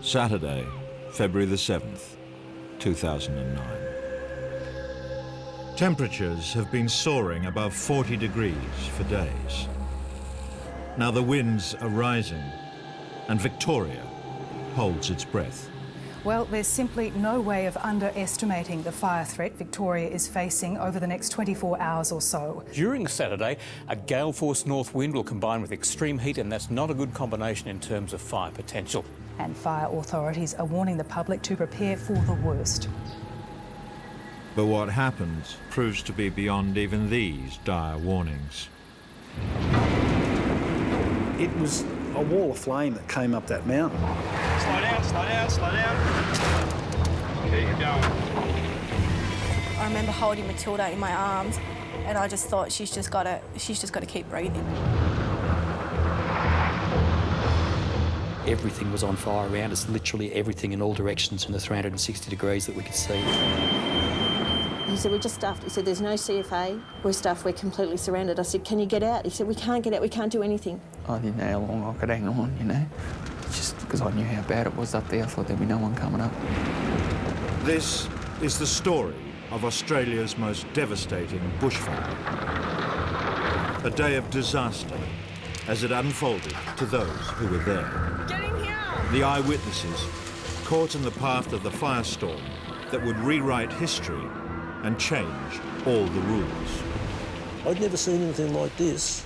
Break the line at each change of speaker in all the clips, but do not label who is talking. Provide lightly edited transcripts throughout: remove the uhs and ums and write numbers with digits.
Saturday, February the 7th, 2009. Temperatures have been soaring above 40 degrees for days. Now the winds are rising and Victoria holds its breath.
Well, there's simply no way of underestimating the fire threat Victoria is facing over the next 24 hours or so.
During Saturday, a gale-force north wind will combine with extreme heat, and that's not a good combination in terms of fire potential.
And fire authorities are warning the public to prepare for the worst.
But what happens proves to be beyond even these dire warnings.
It was a wall of flame that came up that mountain.
Slow down, slow down, slow down. Keep going.
I remember holding Matilda in my arms, and I just thought she's just got to keep breathing.
Everything was on fire around us, literally everything in all directions in the 360 degrees that we could see.
He said, we're just stuffed. He said, there's no CFA. We're stuffed, we're completely surrounded. I said, can you get out? He said, we can't get out, we can't do anything.
I didn't know how long I could hang on, you know. Just because I knew how bad it was up there, I thought there'd be no one coming up.
This is the story of Australia's most devastating bushfire. A day of disaster as it unfolded to those who were there.
Get in here!
The eyewitnesses caught in the path of the firestorm that would rewrite history and change all the rules.
I'd never seen anything like this,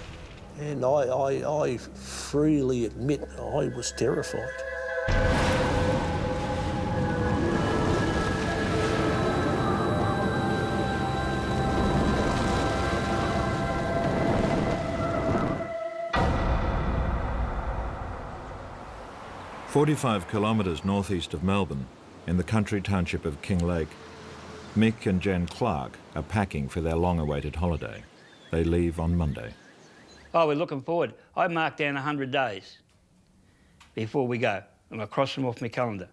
and I freely admit I was terrified.
"45 kilometres northeast of Melbourne, in the country township of Kinglake, Mick and Jen Clark are packing for their long-awaited holiday. They leave on Monday.
Oh, we're looking forward. I marked down 100 days before we go, and I cross them off my calendar.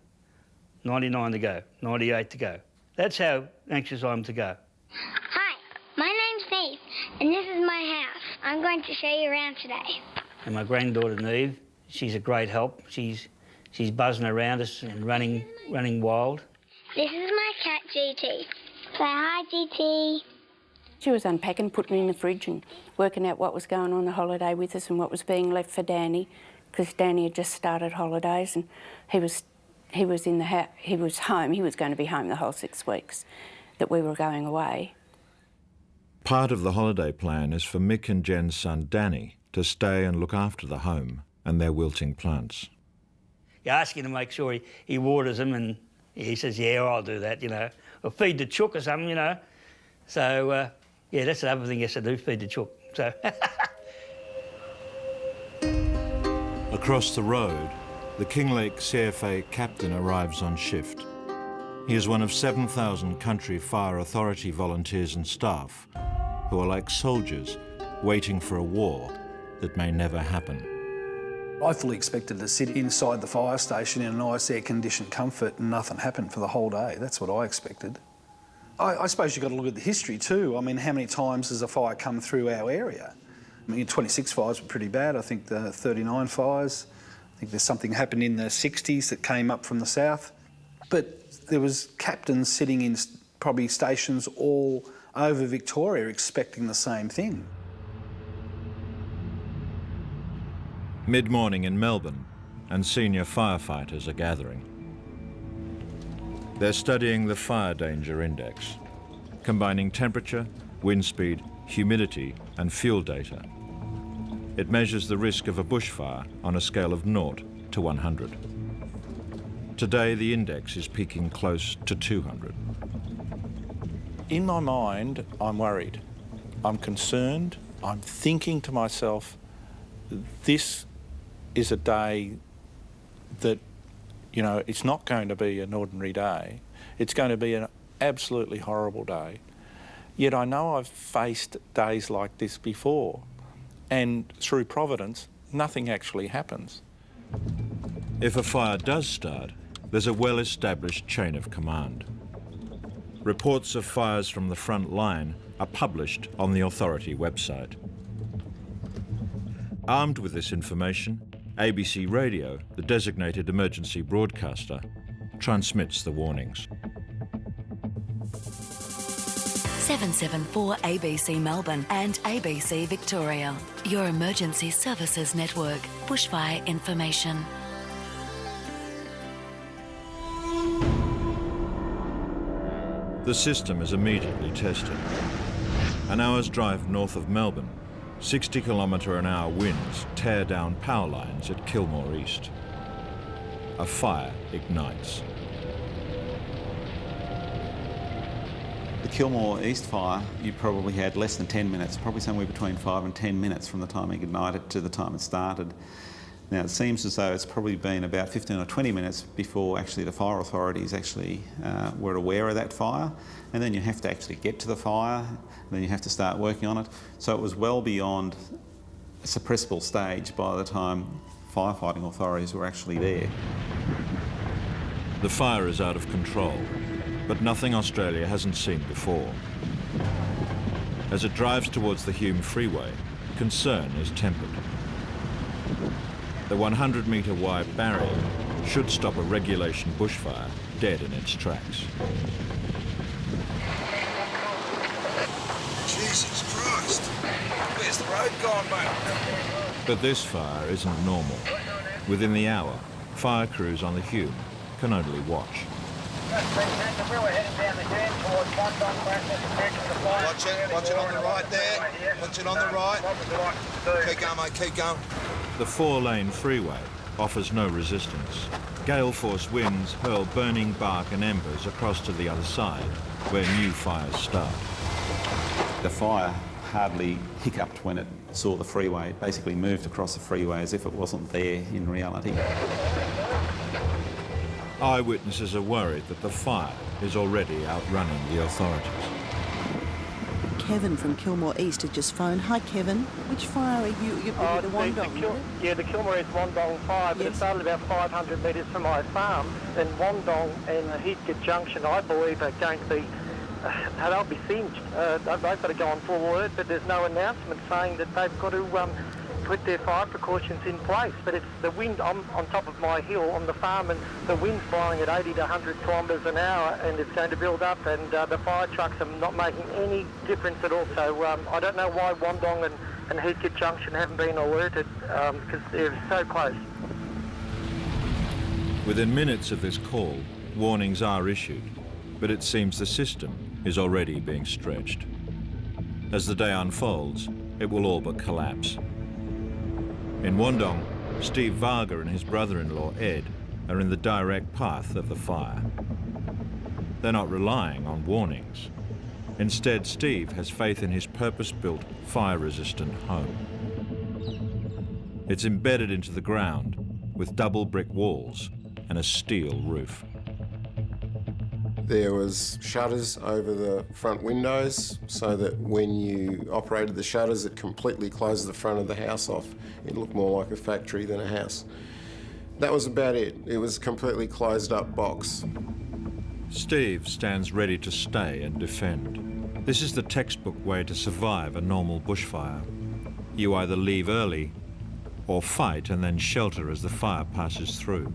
99 to go, 98 to go. That's how anxious I am to go.
Hi, my name's Neve, and this is my house. I'm going to show you around today.
And my granddaughter Neve, she's a great help. She's buzzing around us and running wild.
This is my cat, GT. Say hi, GT.
She was unpacking, putting in the fridge and working out what was going on the holiday with us and what was being left for Danny, because Danny had just started holidays and he was in the house, he was home, he was going to be home the whole 6 weeks that we were going away.
Part of the holiday plan is for Mick and Jen's son Danny to stay and look after the home and their wilting plants.
You ask him to make sure he waters them, and he says, yeah, I'll do that, you know. Or feed the chook or something, you know. So, yeah, that's the other thing yes, I do, feed the chook. So.
Across the road, the Kinglake CFA captain arrives on shift. He is one of 7,000 country fire authority volunteers and staff who are like soldiers waiting for a war that may never happen.
I fully expected to sit inside the fire station in a nice air-conditioned comfort and nothing happened for the whole day. That's what I expected. I suppose you've got to look at the history too. I mean, how many times has a fire come through our area? I mean, 26 fires were pretty bad. I think the 39 fires. I think there's something happened in the 60s that came up from the south. But there was captains sitting in probably stations all over Victoria expecting the same thing.
Mid-morning in Melbourne, and senior firefighters are gathering. They're studying the Fire Danger Index, combining temperature, wind speed, humidity and fuel data. It measures the risk of a bushfire on a scale of 0 to 100. Today, the index is peaking close to 200.
In my mind, I'm worried. I'm concerned. I'm thinking to myself, this is a day that, you know, it's not going to be an ordinary day. It's going to be an absolutely horrible day. Yet I know I've faced days like this before, and through Providence, nothing actually happens.
If a fire does start, there's a well-established chain of command. Reports of fires from the front line are published on the authority website. Armed with this information, ABC Radio, the designated emergency broadcaster, transmits the warnings.
774 ABC Melbourne and ABC Victoria, your emergency services network. Bushfire information.
The system is immediately tested. An hour's drive north of Melbourne, 60km/h winds tear down power lines at Kilmore East. A fire ignites.
The Kilmore East fire, you probably had less than 10 minutes, probably somewhere between 5 and 10 minutes from the time it ignited to the time it started. Now it seems as though it's probably been about 15 or 20 minutes before actually the fire authorities actually were aware of that fire, and then you have to actually get to the fire, and then you have to start working on it. So it was well beyond a suppressible stage by the time firefighting authorities were actually there.
The fire is out of control, but nothing Australia hasn't seen before. As it drives towards the Hume Freeway, concern is tempered. The 100-metre wide barrier should stop a regulation bushfire dead in its tracks.
Jesus Christ! Where's the road gone, mate?
But this fire isn't normal. Within the hour, fire crews on the Hume can only watch.
Watch it on the right there. Watch it on the right. Keep going, mate, keep going.
The 4-lane freeway offers no resistance. Gale force winds hurl burning bark and embers across to the other side, where new fires start.
The fire hardly hiccuped when it saw the freeway. It basically moved across the freeway as if it wasn't there in reality.
Eyewitnesses are worried that the fire is already outrunning the authorities.
Kevin from Kilmore East has just phoned. Hi, Kevin. Which fire are you? You're the Wandong.
The Kilmore East Wandong fire, but yes. It started about 500 metres from my farm. And Wandong and Heathcote Junction, I believe, are going to be, they'll be singed. They've got to go on full alert, but there's no announcement saying that they've got to put their fire precautions in place. But it's the wind. I'm on top of my hill on the farm, and the wind's blowing at 80 to 100 kilometres an hour, and it's going to build up, and the fire trucks are not making any difference at all. So I don't know why Wandong and Heathcote Junction haven't been alerted, because they're so close.
Within minutes of this call, warnings are issued, but it seems the system is already being stretched. As the day unfolds, it will all but collapse. In Wandong, Steve Varga and his brother-in-law Ed are in the direct path of the fire. They're not relying on warnings. Instead, Steve has faith in his purpose-built, fire-resistant home. It's embedded into the ground with double brick walls and a steel roof.
There was shutters over the front windows so that when you operated the shutters, it completely closed the front of the house off. It looked more like a factory than a house. That was about it. It was a completely closed up box.
Steve stands ready to stay and defend. This is the textbook way to survive a normal bushfire. You either leave early or fight and then shelter as the fire passes through.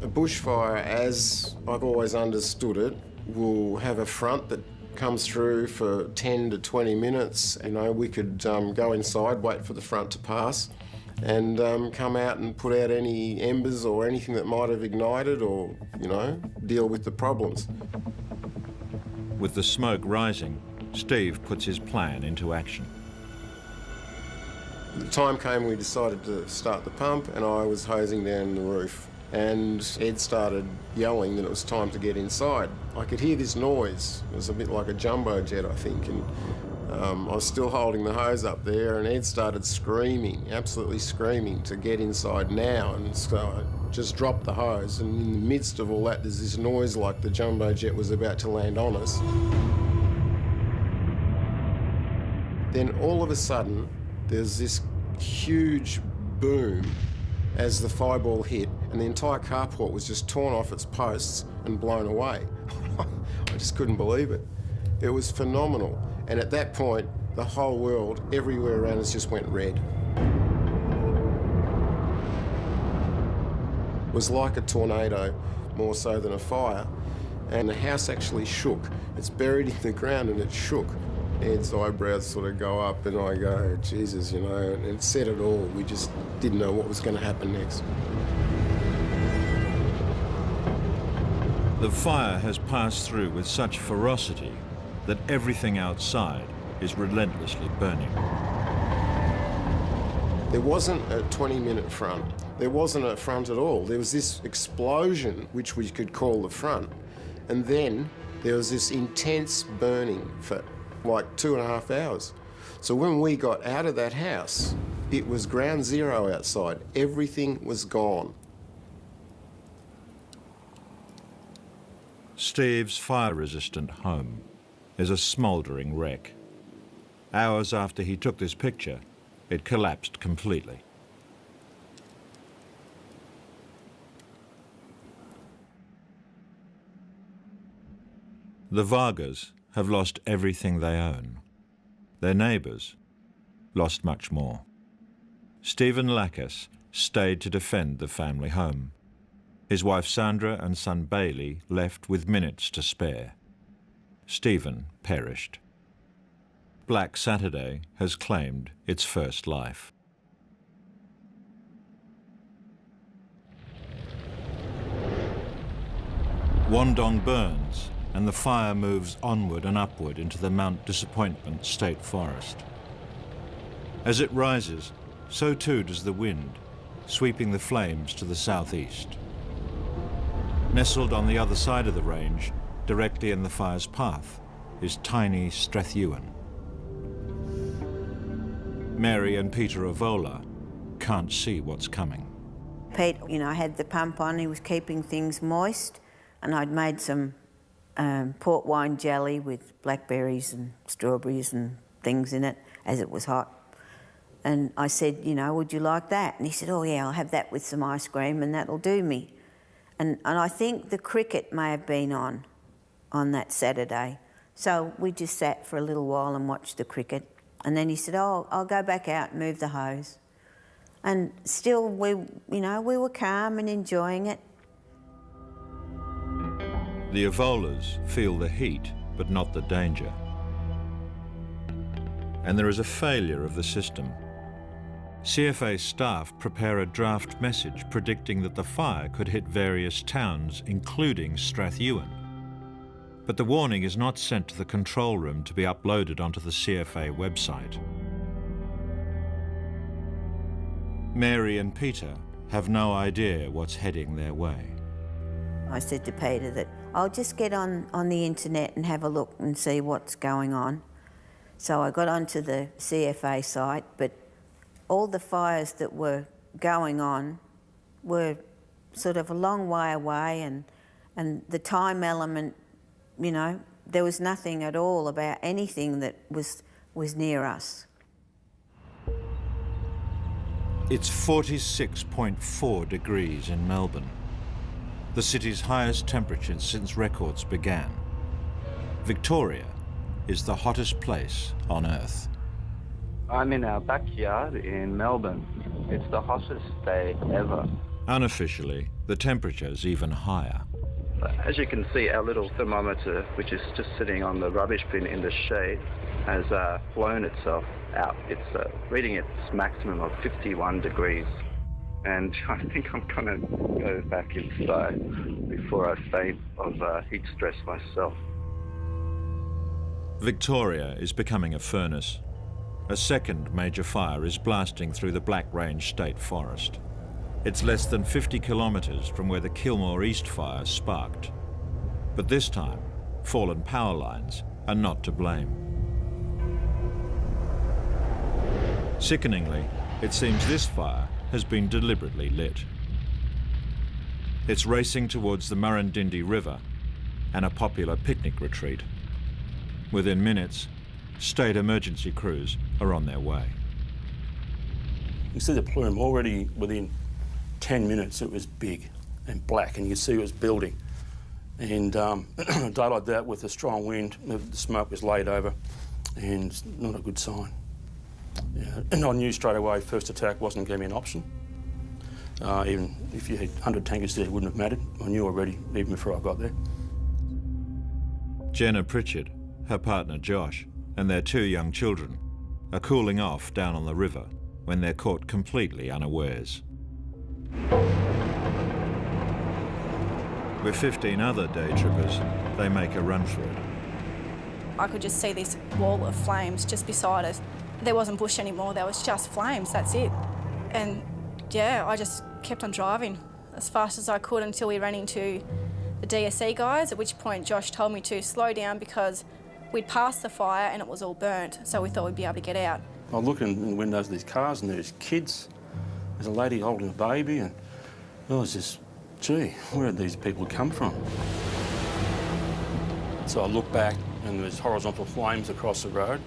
A bushfire, as I've always understood it, will have a front that comes through for 10 to 20 minutes. You know, we could go inside, wait for the front to pass, and come out and put out any embers or anything that might have ignited, or, you know, deal with the problems.
With the smoke rising, Steve puts his plan into action.
The time came we decided to start the pump, and I was hosing down the roof. And Ed started yelling that it was time to get inside. I could hear this noise. It was a bit like a jumbo jet, I think. And I was still holding the hose up there, and Ed started screaming, absolutely screaming, to get inside now. And so I just dropped the hose, and in the midst of all that, there's this noise like the jumbo jet was about to land on us. Then all of a sudden, there's this huge boom as the fireball hit, and the entire carport was just torn off its posts and blown away. I just couldn't believe it. It was phenomenal. And at that point, the whole world, everywhere around us, just went red. was like a tornado, more so than a fire, and the house actually shook. It's buried in the ground and it shook. Ed's eyebrows sort of go up and I go, Jesus, you know, and it said it all. We just didn't know what was going to happen next.
The fire has passed through with such ferocity that everything outside is relentlessly burning.
There wasn't a 20-minute front. There wasn't a front at all. There was this explosion, which we could call the front, and then there was this intense burning for like 2.5 hours. So when we got out of that house, it was ground zero outside. Everything was gone.
Steve's fire-resistant home is a smouldering wreck. Hours after he took this picture, it collapsed completely. The Vargas have lost everything they own. Their neighbours lost much more. Stephen Lackas stayed to defend the family home. His wife Sandra and son Bailey left with minutes to spare. Stephen perished. Black Saturday has claimed its first life. Wandong burns, and the fire moves onward and upward into the Mount Disappointment State Forest. As it rises, so too does the wind, sweeping the flames to the southeast. Nestled on the other side of the range, directly in the fire's path, is tiny Strathewen. Mary and Peter Avola can't see what's coming.
Pete, you know, had the pump on, he was keeping things moist, and I'd made some port wine jelly with blackberries and strawberries and things in it as it was hot. And I said, you know, would you like that? And he said, oh yeah, I'll have that with some ice cream and that'll do me. And I think the cricket may have been on that Saturday. So we just sat for a little while and watched the cricket. And then he said, oh, I'll go back out and move the hose. And still, we were calm and enjoying it.
The Avolas feel the heat, but not the danger. And there is a failure of the system. CFA staff prepare a draft message predicting that the fire could hit various towns, including Strathewen. But the warning is not sent to the control room to be uploaded onto the CFA website. Mary and Peter have no idea what's heading their way.
I said to Peter that I'll just get on the internet and have a look and see what's going on. So I got onto the CFA site, but all the fires that were going on were sort of a long way away, and the time element, you know, there was nothing at all about anything that was near us.
It's 46.4 degrees in Melbourne, the city's highest temperature since records began. Victoria is the hottest place on Earth.
I'm in our backyard in Melbourne. It's the hottest day ever.
Unofficially, the temperature's even higher.
As you can see, our little thermometer, which is just sitting on the rubbish bin in the shade, has blown itself out. It's reading its maximum of 51 degrees. And I think I'm going to go back inside before I faint of heat stress myself.
Victoria is becoming a furnace. A second major fire is blasting through the Black Range State Forest. It's less than 50 kilometres from where the Kilmore East fire sparked. But this time, fallen power lines are not to blame. Sickeningly, it seems this fire has been deliberately lit. It's racing towards the Murrindindi River and a popular picnic retreat. Within minutes, state emergency crews are on their way.
You see the plume already within 10 minutes, it was big and black, and you see it was building. And a day like that with a strong wind, the smoke was laid over, and it's not a good sign. Yeah. And I knew straight away first attack wasn't going to be an option. Even if you had 100 tankers there, it wouldn't have mattered. I knew already, even before I got there.
Jenna Pritchard, her partner Josh, and their 2 young children are cooling off down on the river when they're caught completely unawares. With 15 other day trippers, they make a run for it.
I could just see this wall of flames just beside us. There wasn't bush anymore, there was just flames, that's it. And yeah, I just kept on driving as fast as I could until we ran into the DSE guys, at which point Josh told me to slow down because we'd passed the fire and it was all burnt, so we thought we'd be able to get out.
I look in the windows of these cars and there's kids. There's a lady holding a baby, and I was just, gee, where did these people come from? So I look back and there's horizontal flames across the road,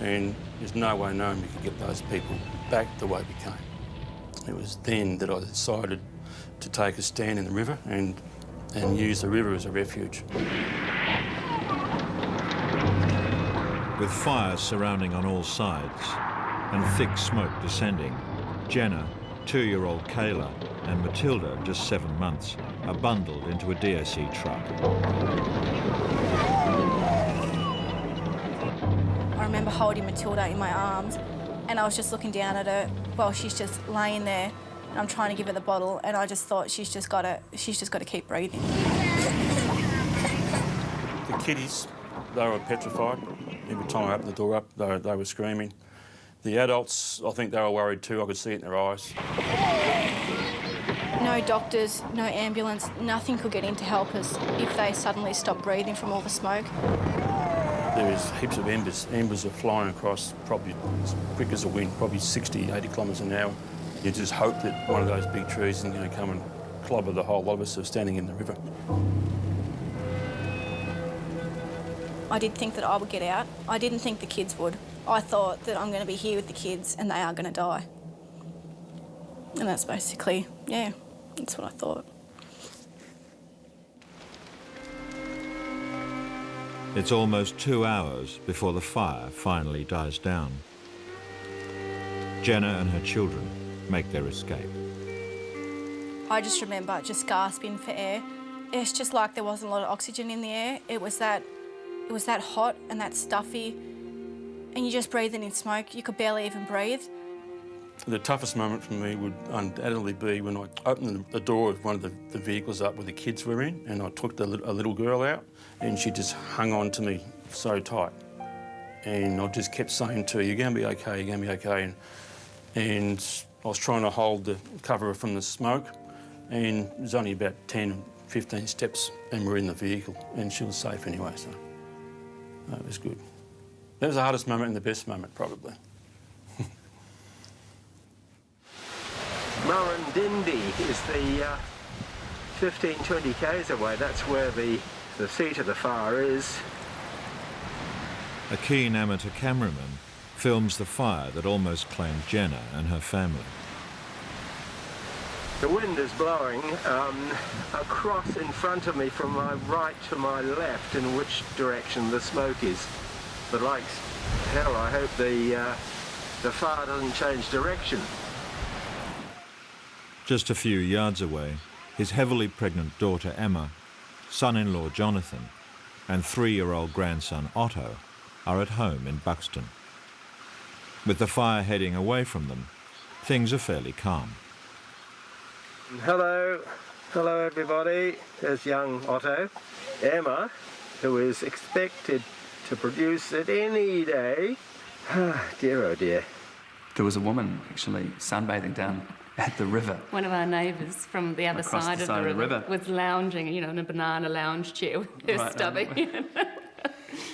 and there's no way known we could get those people back the way we came. It was then that I decided to take a stand in the river and use the river as a refuge.
With fires surrounding on all sides and thick smoke descending, Jenna, 2-year-old Kayla, and Matilda, just 7 months, are bundled into a DSE truck.
I remember holding Matilda in my arms and I was just looking down at her while she's just laying there and I'm trying to give her the bottle, and I just thought she's just got to keep breathing.
The kiddies, they were petrified. Every time I opened the door up, they were screaming. The adults, I think they were worried too. I could see it in their eyes.
No doctors, no ambulance, nothing could get in to help us if they suddenly stopped breathing from all the smoke.
There was heaps of embers. Embers are flying across probably as quick as a wind, probably 60, 80 kilometres an hour. You just hope that one of those big trees isn't going to come and clobber the whole lot of us who are standing in the river.
I did think that I would get out. I didn't think the kids would. I thought that I'm going to be here with the kids and they are going to die. And that's basically, yeah, that's what I thought.
It's almost 2 hours before the fire finally dies down. Jenna and her children make their escape.
I just remember just gasping for air. It's just like there wasn't a lot of oxygen in the air. It was that hot and that stuffy, and you're just breathing in smoke. You could barely even breathe.
The toughest moment for me would undoubtedly be when I opened the door of one of the vehicles up where the kids were in, and I took a little girl out, and she just hung on to me so tight. And I just kept saying to her, "You're going to be okay, you're going to be okay." And I was trying to cover her from the smoke, and it was only about 10, 15 steps, and we're in the vehicle, and she was safe anyway, so that was good. That was the hardest moment and the best moment, probably.
Murrindindi is the 15, 20 k's away. That's where the seat of the fire is.
A keen amateur cameraman films the fire that almost claimed Jenna and her family.
The wind is blowing across in front of me from my right to my left, in which direction the smoke is. But like hell, I hope the fire doesn't change direction.
Just a few yards away, his heavily pregnant daughter Emma, son-in-law Jonathan, and 3-year-old grandson Otto are at home in Buxton. With the fire heading away from them, things are fairly calm.
Hello everybody. There's young Otto. Emma, who is expected to produce it any day. Dear, oh dear.
There was a woman actually sunbathing down at the river.
One of our neighbours from the other side of the river was lounging, in a banana lounge chair with her stubby.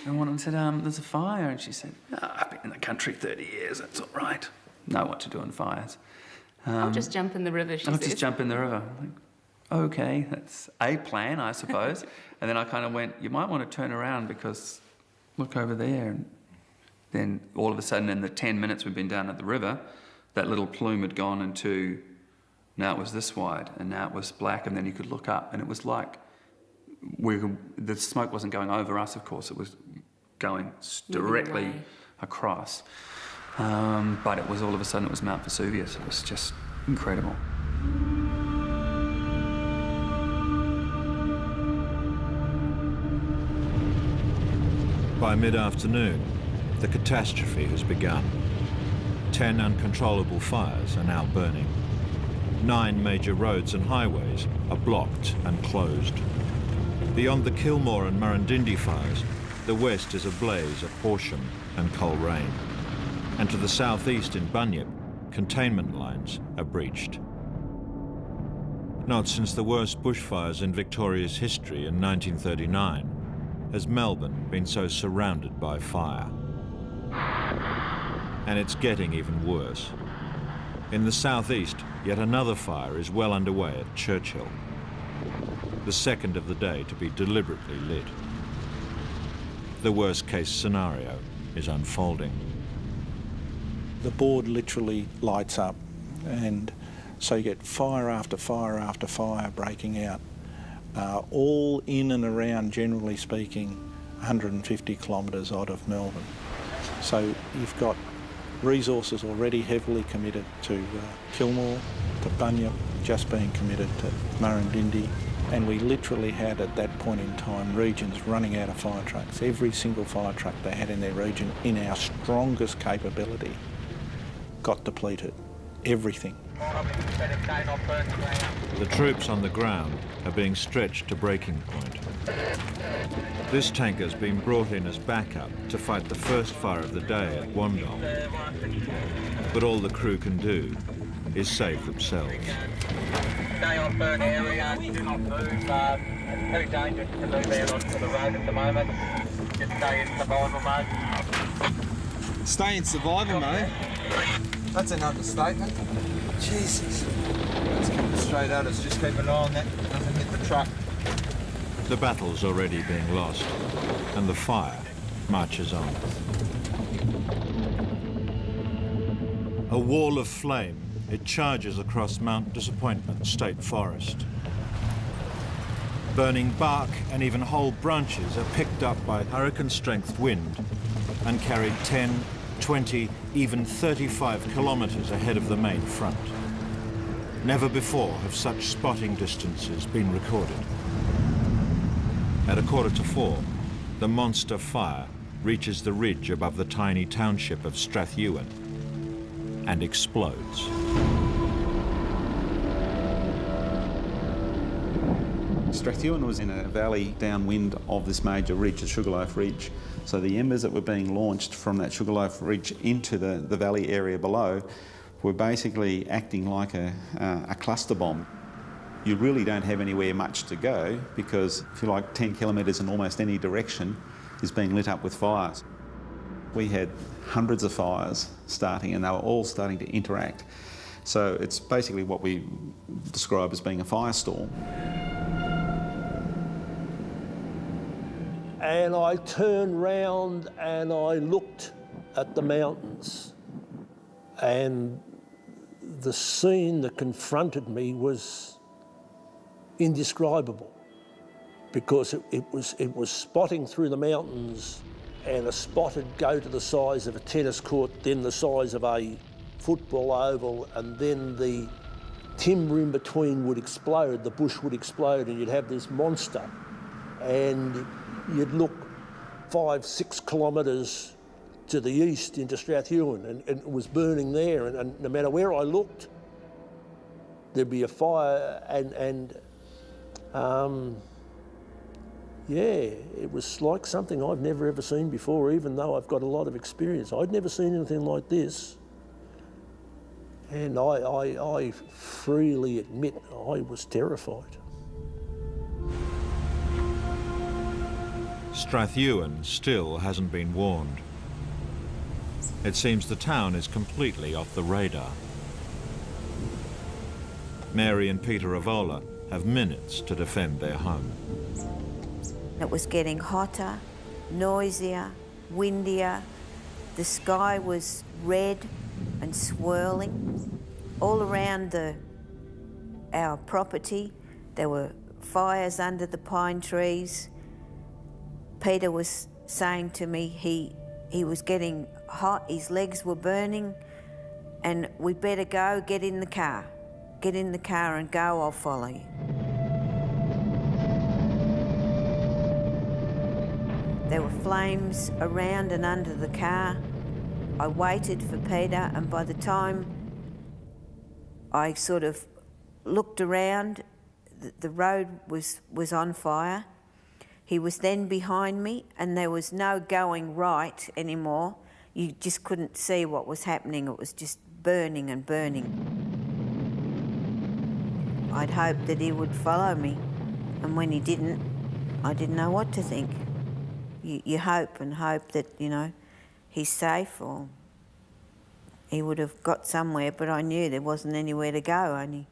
And one of them said, "There's a fire," and she said, "I've been in the country 30 years. That's all right. Know what to do in fires."
I'll just jump in the river, she said.
I'll just jump in the river. I'm like, okay, that's a plan, I suppose. And then I kind of went, you might want to turn around because look over there. And then all of a sudden, in the 10 minutes we've been down at the river, that little plume had gone into, now it was this wide, and now it was black, and then you could look up, and it was like, the smoke wasn't going over us, of course, it was going directly across. But it was all of a sudden, it was Mount Vesuvius. It was just incredible.
By mid-afternoon, the catastrophe has begun. 10 uncontrollable fires are now burning. 9 major roads and highways are blocked and closed. Beyond the Kilmore and Murrindindi fires, the west is ablaze at Horsham and Coleraine. And to the southeast in Bunyip, containment lines are breached. Not since the worst bushfires in Victoria's history in 1939 has Melbourne been so surrounded by fire. And it's getting even worse. In the southeast, yet another fire is well underway at Churchill, the second of the day to be deliberately lit. The worst-case scenario is unfolding.
The board literally lights up, and so you get fire after fire after fire breaking out, all in and around, generally speaking, 150 kilometres out of Melbourne. So you've got resources already heavily committed to Kilmore, to Bunyip, just being committed to Murrindindi, and we literally had at that point in time regions running out of fire trucks. Every single fire truck they had in their region, in our strongest capability, got depleted. Everything.
The troops on the ground are being stretched to breaking point. This tanker's been brought in as backup to fight the first fire of the day at Wandong. But all the crew can do is save themselves.
Stay on burn area, do not move. It's very dangerous to move out onto the road at the moment. Just stay in survival mode.
Stay in survival mode? That's an understatement. Jesus. It's coming straight at us. Just keep an eye on that. Nothing hit the truck.
The battle's already being lost, and the fire marches on. A wall of flame, it charges across Mount Disappointment State Forest. Burning bark and even whole branches are picked up by hurricane-strength wind and carried 10, 20, even 35 kilometres ahead of the main front. Never before have such spotting distances been recorded. At 3:45, the monster fire reaches the ridge above the tiny township of Strathewen and explodes.
Strathewen was in a valley downwind of this major ridge, the Sugarloaf Ridge. So the embers that were being launched from that Sugarloaf Ridge into the valley area below were basically acting like a cluster bomb. You really don't have anywhere much to go because, if you like, 10 kilometres in almost any direction is being lit up with fires. We had hundreds of fires starting and they were all starting to interact. So it's basically what we describe as being a firestorm.
And I turned round and I looked at the mountains, and the scene that confronted me was indescribable, because it was spotting through the mountains, and a spot would go to the size of a tennis court, then the size of a football oval, and then the timber in between would explode, the bush would explode, and you'd have this monster. And you'd look 5-6 kilometres to the east into Strathewen, and it was burning there, and no matter where I looked, there'd be a fire, and yeah, it was like something I've never ever seen before, even though I've got a lot of experience. I'd never seen anything like this, and I freely admit I was terrified.
Strathewen still hasn't been warned. It seems the town is completely off the radar. Mary and Peter Avola have minutes to defend their home.
It was getting hotter, noisier, windier. The sky was red and swirling. All around our property, there were fires under the pine trees. Peter was saying to me he was getting hot, his legs were burning, and we better go, get in the car. get in the car and go, I'll follow you. There were flames around and under the car. I waited for Peter, and by the time I sort of looked around, the road was on fire. He was then behind me, and there was no going right anymore. You just couldn't see what was happening. It was just burning and burning. I'd hoped that he would follow me, and when he didn't, I didn't know what to think. You hope and hope that, you know, he's safe or he would have got somewhere, but I knew there wasn't anywhere to go, only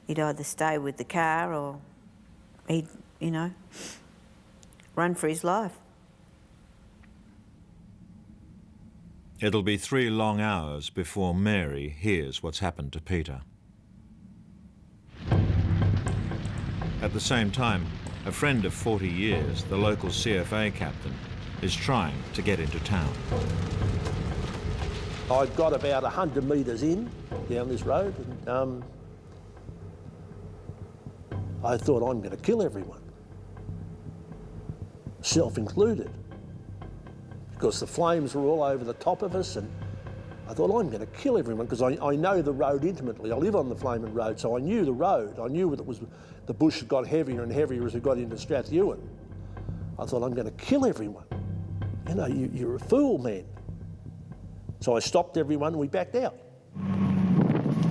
he'd either stay with the car or he'd, you know, run for his life.
It'll be 3 long hours before Mary hears what's happened to Peter. At the same time, a friend of 40 years, the local CFA captain, is trying to get into town.
I'd got about 100 metres in down this road, and I thought, I'm going to kill everyone, self included, because the flames were all over the top of us, and I thought, I'm going to kill everyone, because I know the road intimately. I live on the Flaming Road, so I knew the road. I knew that the bush got heavier and heavier as we got into Strathewen. I thought, I'm going to kill everyone. You know, you're a fool, man. So I stopped everyone and we backed out.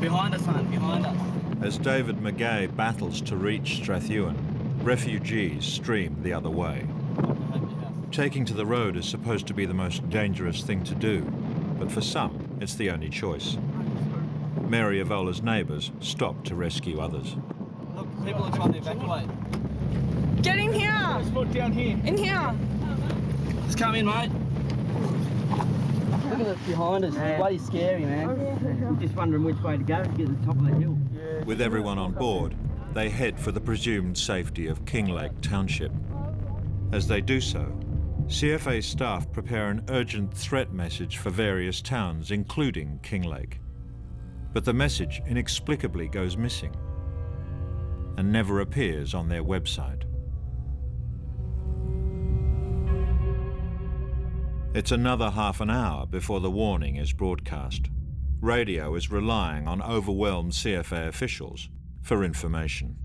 Behind us, man, behind us.
As David McGay battles to reach Strathewen, refugees stream the other way. Taking to the road is supposed to be the most dangerous thing to do, but for some, it's the only choice. Mary Evola's neighbours stop to rescue others.
Look, people are trying to evacuate.
Get in here!
Let's look down here.
In here!
Just come in, mate. Look at it behind us. It's bloody scary, man. We're just wondering which way to go to get to the top of the hill.
With everyone on board, they head for the presumed safety of Kinglake Township. As they do so, CFA staff prepare an urgent threat message for various towns, including Kinglake. But the message inexplicably goes missing and never appears on their website. It's another half an hour before the warning is broadcast. Radio is relying on overwhelmed CFA officials for information.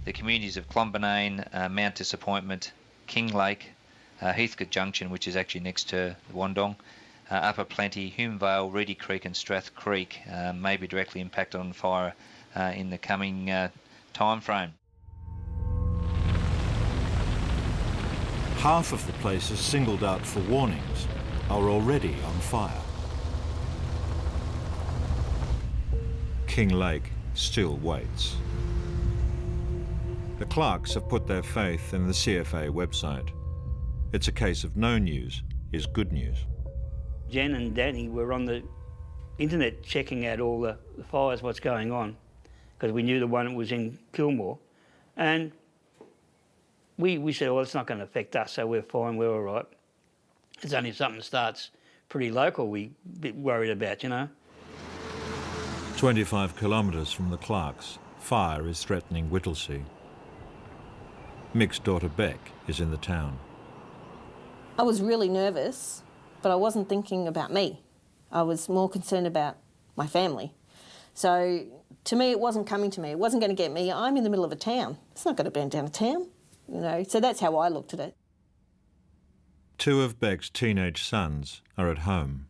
The communities of Clonbinane, Mount Disappointment, Kinglake, Heathcote Junction, which is actually next to the Wandong, Upper Plenty, Hume Vale, Reedy Creek and Strath Creek may be directly impacted on fire in the coming time frame.
Half of the places singled out for warnings are already on fire. Kinglake still waits. The Clarks have put their faith in the CFA website. It's a case of no news is good news.
Jen and Danny were on the internet checking out all the fires, what's going on, because we knew the one was in Kilmore. And we said, well, it's not going to affect us, so we're fine, we're all right. It's only if something starts pretty local we're a bit worried about, you know.
25 kilometres from the Clarks, fire is threatening Whittlesea. Mick's daughter Beck is in the town.
I was really nervous, but I wasn't thinking about me. I was more concerned about my family. So to me, it wasn't coming to me. It wasn't going to get me. I'm in the middle of a town. It's not going to burn down a town, you know. So that's how I looked at it.
2 of Beck's teenage sons are at home,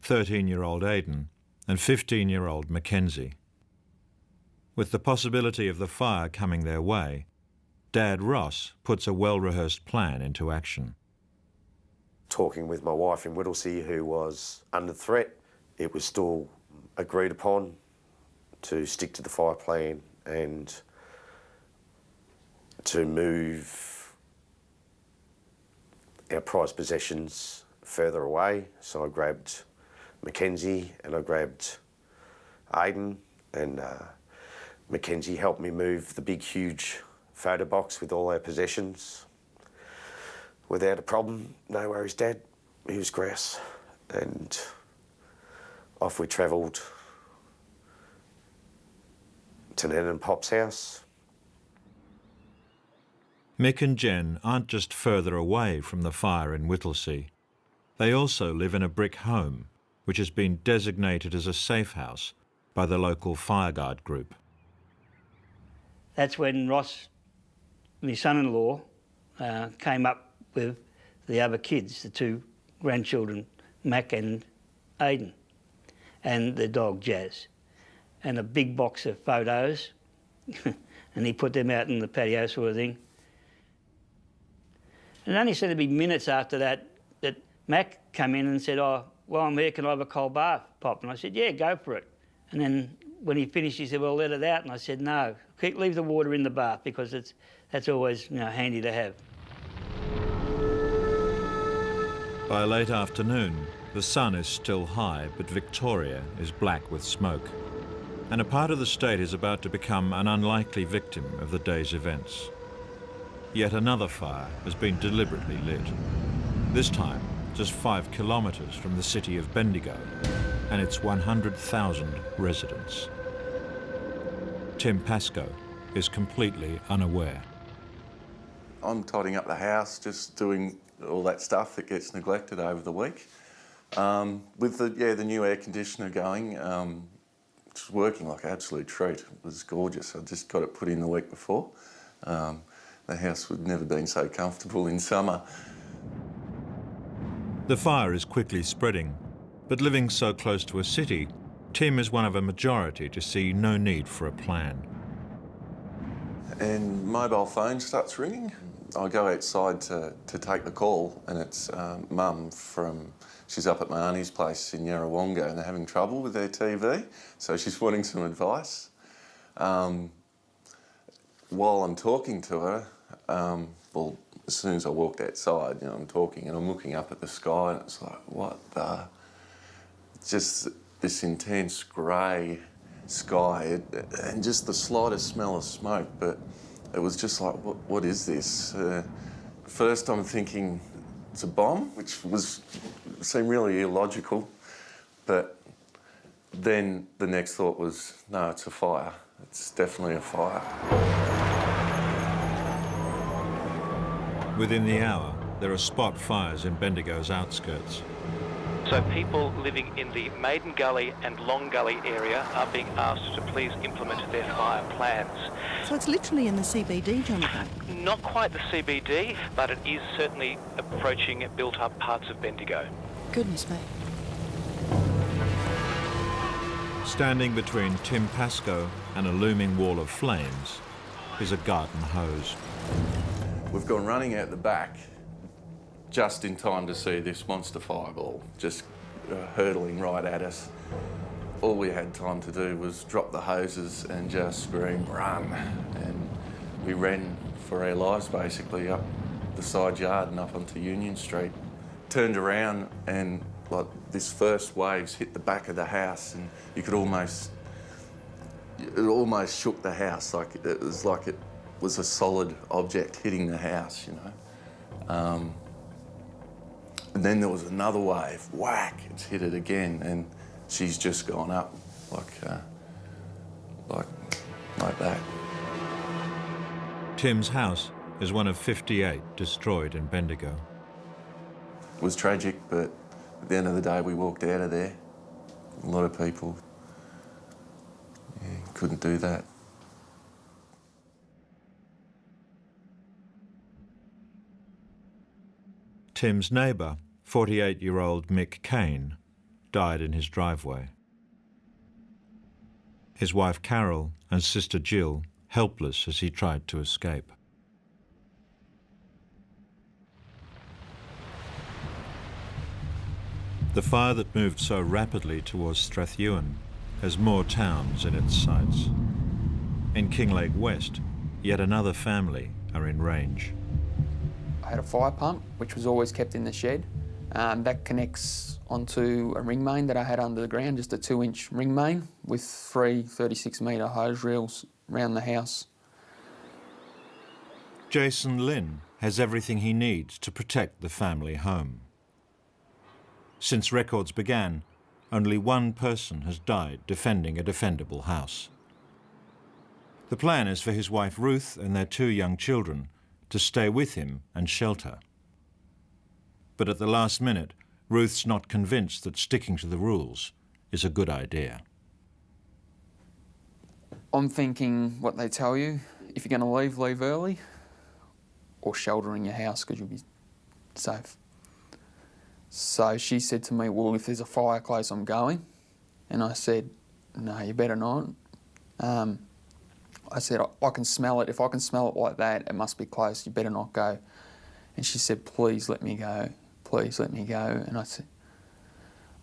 13-year-old Aidan and 15-year-old Mackenzie. With the possibility of the fire coming their way, Dad Ross puts a well-rehearsed plan into action.
Talking with my wife in Whittlesea, who was under threat, it was still agreed upon to stick to the fire plan and to move our prized possessions further away. So I grabbed Mackenzie and I grabbed Aidan, and Mackenzie helped me move the big, huge photo box with all our possessions without a problem. No worries, Dad. He was grouse. And off we travelled St Annan Pop's house.
Mick and Jen aren't just further away from the fire in Whittlesea. They also live in a brick home, which has been designated as a safe house by the local fireguard group.
That's when Ross, my son-in-law, came up with the other kids, the two grandchildren, Mac and Aidan, and the dog Jazz, and a big box of photos, and he put them out in the patio sort of thing. And it only seemed to be minutes after that that Mac came in and said, "Oh, well, I'm here, can I have a cold bath, Pop?" And I said, "Yeah, go for it." And then when he finished, he said, "Well, let it out." And I said, "No, leave the water in the bath because that's always, you know, handy to have."
By late afternoon, the sun is still high, but Victoria is black with smoke. And a part of the state is about to become an unlikely victim of the day's events. Yet another fire has been deliberately lit. This time, just 5 kilometres from the city of Bendigo and its 100,000 residents. Tim Pascoe is completely unaware.
I'm tidying up the house, just doing all that stuff that gets neglected over the week. With the new air conditioner going, it's working like an absolute treat. It was gorgeous. I just got it put in the week before. The house had never been so comfortable in summer.
The fire is quickly spreading, but living so close to a city, Tim is one of a majority to see no need for a plan.
And mobile phone starts ringing. I go outside to take the call, and it's Mum she's up at my auntie's place in Yarrawonga, and they're having trouble with their TV, so she's wanting some advice. While I'm talking to her, well, as soon as I walked outside, you know, I'm talking and I'm looking up at the sky, and it's like, what the? Just this intense grey sky, and just the slightest smell of smoke, but it was just like, what is this? First I'm thinking it's a bomb, which seemed really illogical, but then the next thought was, no, it's a fire. It's definitely a fire.
Within the hour, there are spot fires in Bendigo's outskirts.
So people living in the Maiden Gully and Long Gully area are being asked to please implement their fire plans.
So it's literally in the CBD, Jonathan?
Not quite the CBD, but it is certainly approaching built-up parts of Bendigo.
Goodness me.
Standing between Tim Pascoe and a looming wall of flames is a garden hose.
We've gone running out the back just in time to see this monster fireball just hurtling right at us. All we had time to do was drop the hoses and just scream, run. And we ran for our lives basically up the side yard and up onto Union Street. Turned around and like this first waves hit the back of the house, and you could almost shook the house, like it was a solid object hitting the house, you know. And then there was another wave, whack, it's hit it again, and she's just gone up like that.
Tim's house is one of 58 destroyed in Bendigo.
It was tragic, but at the end of the day, we walked out of there. A lot of people couldn't do that.
Tim's neighbour, 48-year-old Mick Kane, died in his driveway. His wife Carol and sister Jill helpless as he tried to escape. The fire that moved so rapidly towards Strathewen has more towns in its sights. In Kinglake West, yet another family are in range.
I had a fire pump, which was always kept in the shed. That connects onto a ring main that I had under the ground, just a 2-inch ring main with 3 36-metre hose reels around the house.
Jason Lynn has everything he needs to protect the family home. Since records began, only one person has died defending a defendable house. The plan is for his wife Ruth and their 2 young children to stay with him and shelter. But at the last minute, Ruth's not convinced that sticking to the rules is a good idea.
I'm thinking what they tell you. If you're going to leave, leave early, or shelter in your house because you'll be safe. So she said to me, well, if there's a fire close, I'm going. And I said, no, you better not. I said, I can smell it. If I can smell it like that, it must be close. You better not go. And she said, please let me go. Please let me go. And I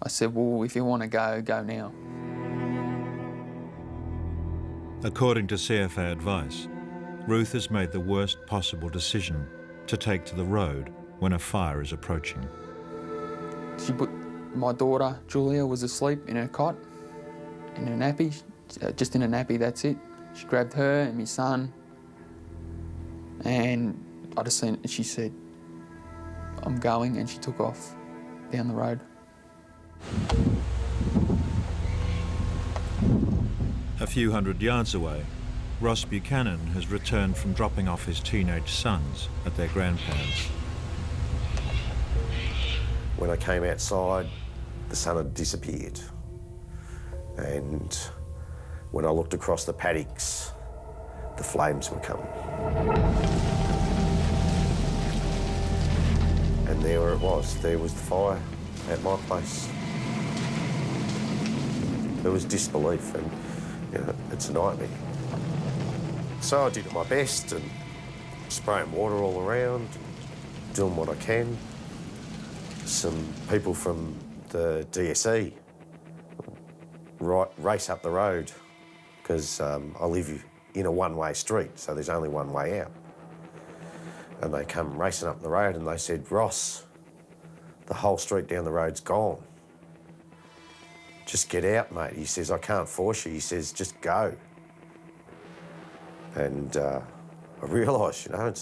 said, well, if you want to go, go now.
According to CFA advice, Ruth has made the worst possible decision to take to the road when a fire is approaching.
My daughter, Julia, was asleep in her cot, in her nappy, just in a nappy, that's it. She grabbed her and my son, and I just seen it, and she said, I'm going, and she took off down the road.
A few hundred yards away, Ross Buchanan has returned from dropping off his teenage sons at their grandparents'.
When I came outside, the sun had disappeared. And when I looked across the paddocks, the flames were coming. And there it was. There was the fire at my place. There was disbelief, and you know, it's a nightmare. So I did my best and spraying water all around, doing what I can. Some people from the DSE race up the road because I live in a one-way street, so there's only one way out. And they come racing up the road and they said, Ross, the whole street down the road's gone. Just get out, mate. He says, I can't force you. He says, just go. And I realised, you know,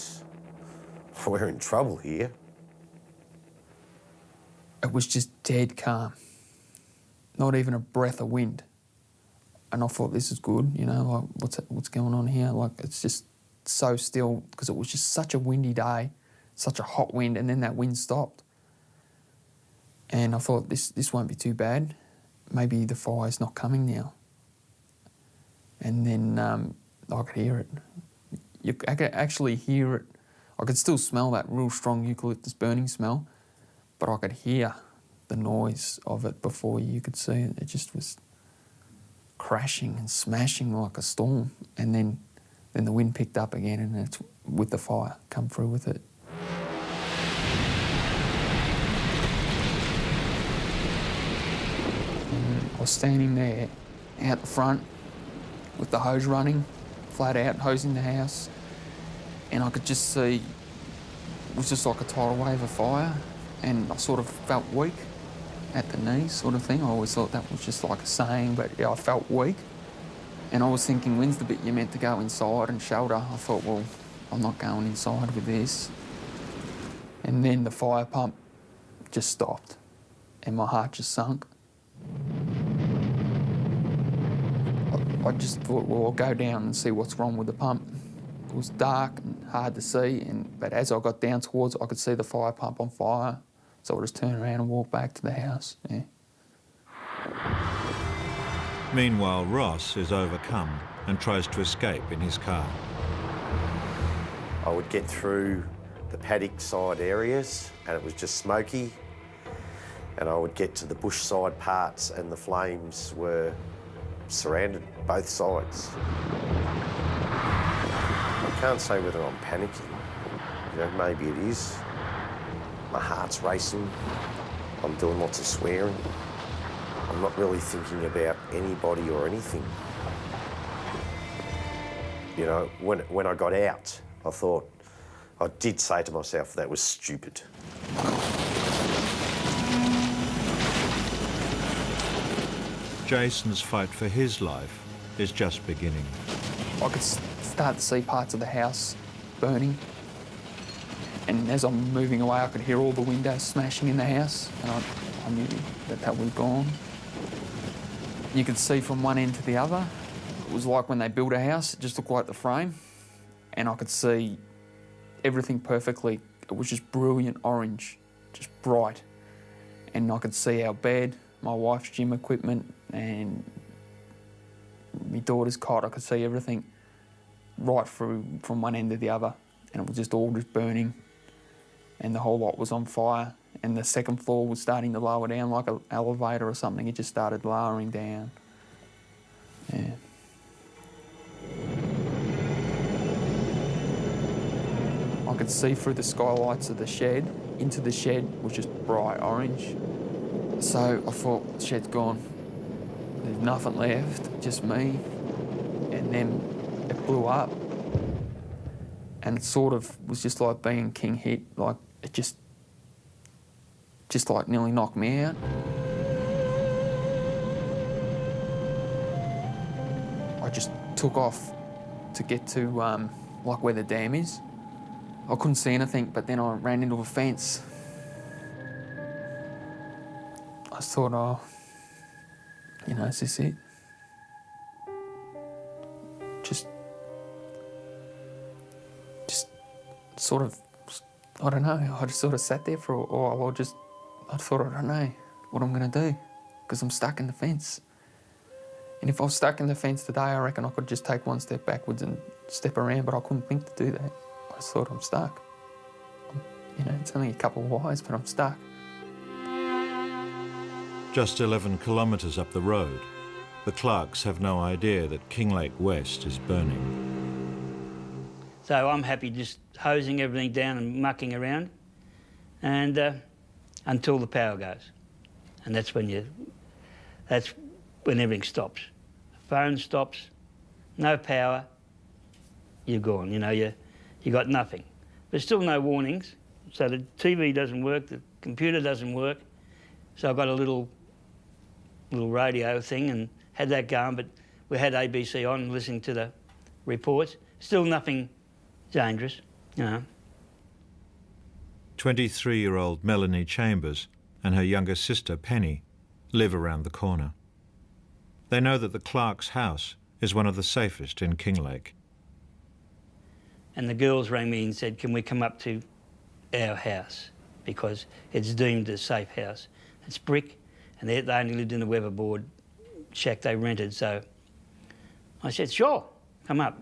we're in trouble here.
It was just dead calm. Not even a breath of wind. And I thought, this is good, you know, like, what's going on here? Like, it's just so still, because it was just such a windy day, such a hot wind, and then that wind stopped. And I thought, this won't be too bad. Maybe the fire's not coming now. And then I could hear it. I could actually hear it. I could still smell that real strong eucalyptus burning smell, but I could hear the noise of it before you could see it. It just was crashing and smashing like a storm. And then the wind picked up again, and it's with the fire come through with it. And I was standing there out the front with the hose running, flat out, hosing the house, and I could just see it was just like a tidal wave of fire, and I sort of felt weak at the knees sort of thing. I always thought that was just like a saying, but yeah, I felt weak. And I was thinking, when's the bit you're meant to go inside and shelter? I thought, well, I'm not going inside with this. And then the fire pump just stopped and my heart just sunk. I just thought, well, I'll go down and see what's wrong with the pump. It was dark and hard to see, but as I got down towards it, I could see the fire pump on fire. So I just turned around and walked back to the house, yeah.
Meanwhile, Ross is overcome and tries to escape in his car.
I would get through the paddock side areas and it was just smoky, and I would get to the bush side parts and the flames were surrounded both sides. I can't say whether I'm panicking, you know, maybe it is. My heart's racing, I'm doing lots of swearing. I'm not really thinking about anybody or anything. You know, when I got out, I did say to myself, that was stupid.
Jason's fight for his life is just beginning.
I could start to see parts of the house burning. And as I'm moving away, I could hear all the windows smashing in the house, and I knew that was gone. You could see from one end to the other, It was like when they built a house, it just looked like the frame, and I could see everything perfectly. It was just brilliant orange, just bright. And I could see our bed, my wife's gym equipment, and my daughter's cot. I could see everything right through from one end to the other, and it was just all just burning, and the whole lot was on fire. And the second floor was starting to lower down like an elevator or something. It just started lowering down. Yeah. I could see through the skylights of the shed into the shed, which was bright orange. So I thought, the shed's gone. There's nothing left, just me. And then it blew up. And it sort of was just like being king hit, like it just like nearly knocked me out. I just took off to get to like where the dam is. I couldn't see anything, but then I ran into a fence. I thought, oh, you know, is this it? Just sort of, I don't know, I just sort of sat there for a while. I thought, I don't know what I'm going to do because I'm stuck in the fence. And if I was stuck in the fence today, I reckon I could just take one step backwards and step around, but I couldn't think to do that. I just thought, I'm stuck. You know, it's only a couple of wires, but I'm stuck.
Just 11 kilometres up the road, the Clarks have no idea that Kinglake West is burning.
So I'm happy just hosing everything down and mucking around, and until the power goes, and that's when everything stops. Phone stops, no power, you're gone. You know, you got nothing. There's still no warnings, so the TV doesn't work, the computer doesn't work. So I got a little radio thing and had that going, but we had ABC on listening to the reports. Still nothing dangerous, you know.
23-year-old Melanie Chambers and her younger sister Penny live around the corner. They know that the Clark's house is one of the safest in Kinglake.
And the girls rang me and said, can we come up to our house because it's deemed a safe house. It's brick, and they only lived in a weatherboard shack they rented, so I said, sure, come up.